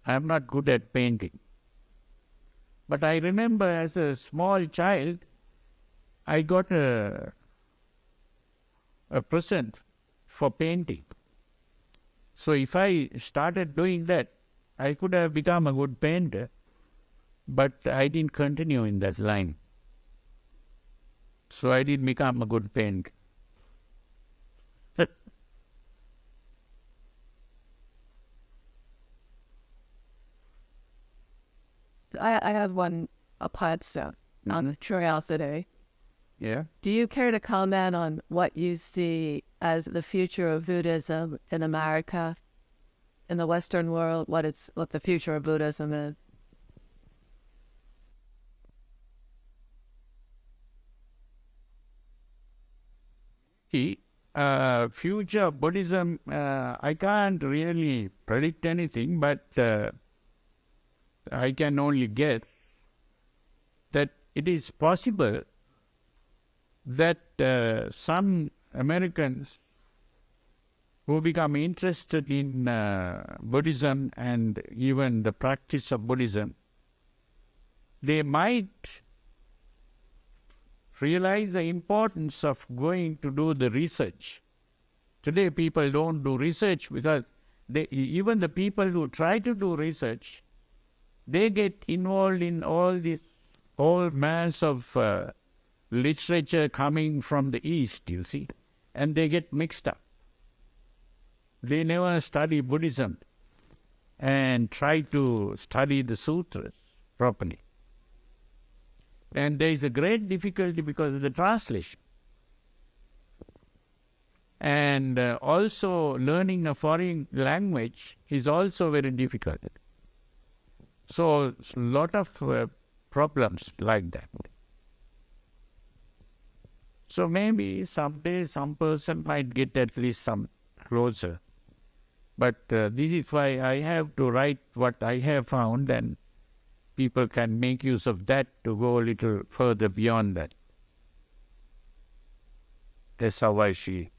I'm not good at painting. But I remember as a small child, I got a present for painting. So if I started doing that, I could have become a good painter, but I didn't continue in that line. So I didn't become a good painter. I have one applied stone on the curiosity. Yeah. Do you care to comment on what you see as the future of Buddhism in America, in the Western world, what the future of Buddhism is? future Buddhism, I can't really predict anything, but I can only guess that it is possible that some Americans who become interested in Buddhism and even the practice of Buddhism, they might realize the importance of going to do the research. Today people don't do research because even the people who try to do research, they get involved in all this whole mass of literature coming from the East, you see, and they get mixed up. They never study Buddhism and try to study the sutras properly. And there is a great difficulty because of the translation. And also learning a foreign language is also very difficult. So a lot of problems like that. So maybe someday some person might get at least some closer. But this is why I have to write what I have found, and people can make use of that to go a little further beyond that. That's how I see.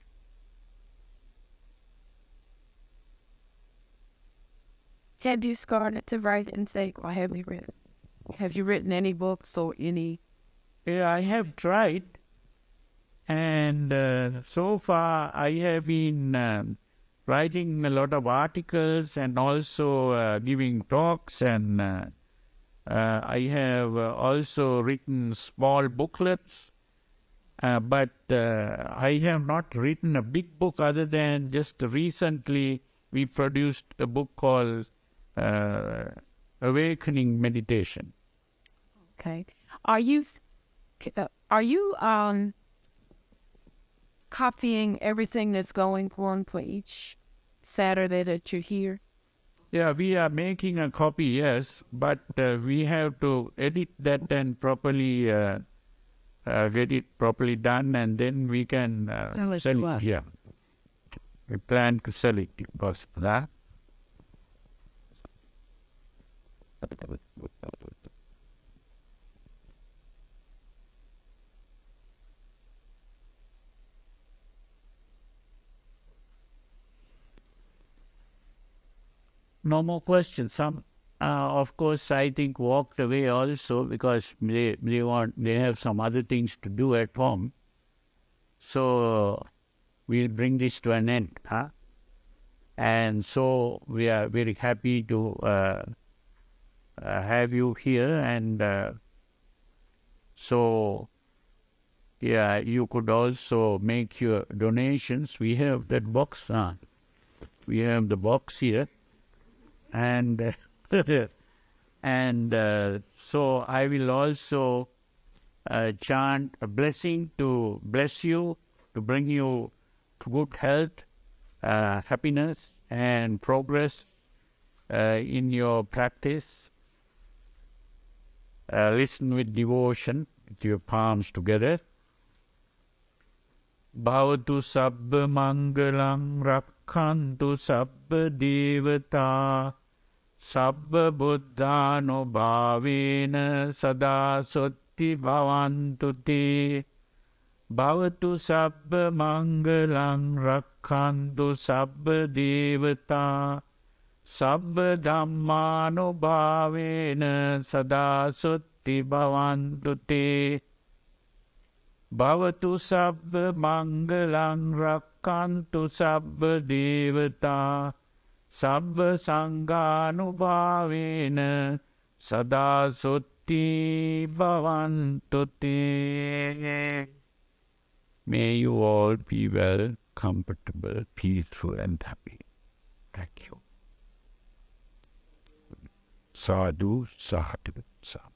Had you started to write and say, what have you written? Have you written any books or any? Yeah, I have tried, and so far I have been writing a lot of articles and also giving talks, and I have also written small booklets, but I have not written a big book other than just recently we produced a book called Awakening Meditation. Okay. Are you copying everything that's going on for each Saturday that you're here? Yeah, we are making a copy, yes, but we have to edit that and properly get it properly done, and then we can sell it here. We plan to sell it if possible. Huh? No more questions. Some, of course, I think walked away also because they have some other things to do at home. So we'll bring this to an end, huh? And so we are very happy to have you here, and so yeah, you could also make your donations. We have that box. We have the box here. And so I will also chant a blessing to bless you, to bring you good health, happiness, and progress in your practice. Listen with devotion, with your palms together. Bhavatu sabba mangalam rakhantu sabba devata sabba buddhano bhavena sada sotti bhavantu te. Bhavatu sabba mangalam rakhantu sabba devata sabba dhammano bhavena sada sotti bhavantu te. Bhavatu sabba mangalam rakkantu sabba devata sabba sanghanubhavena sada sotti bhavantu te. May you all be well, comfortable, peaceful and happy. Thank you. Sadhu, sadhu, sadhu.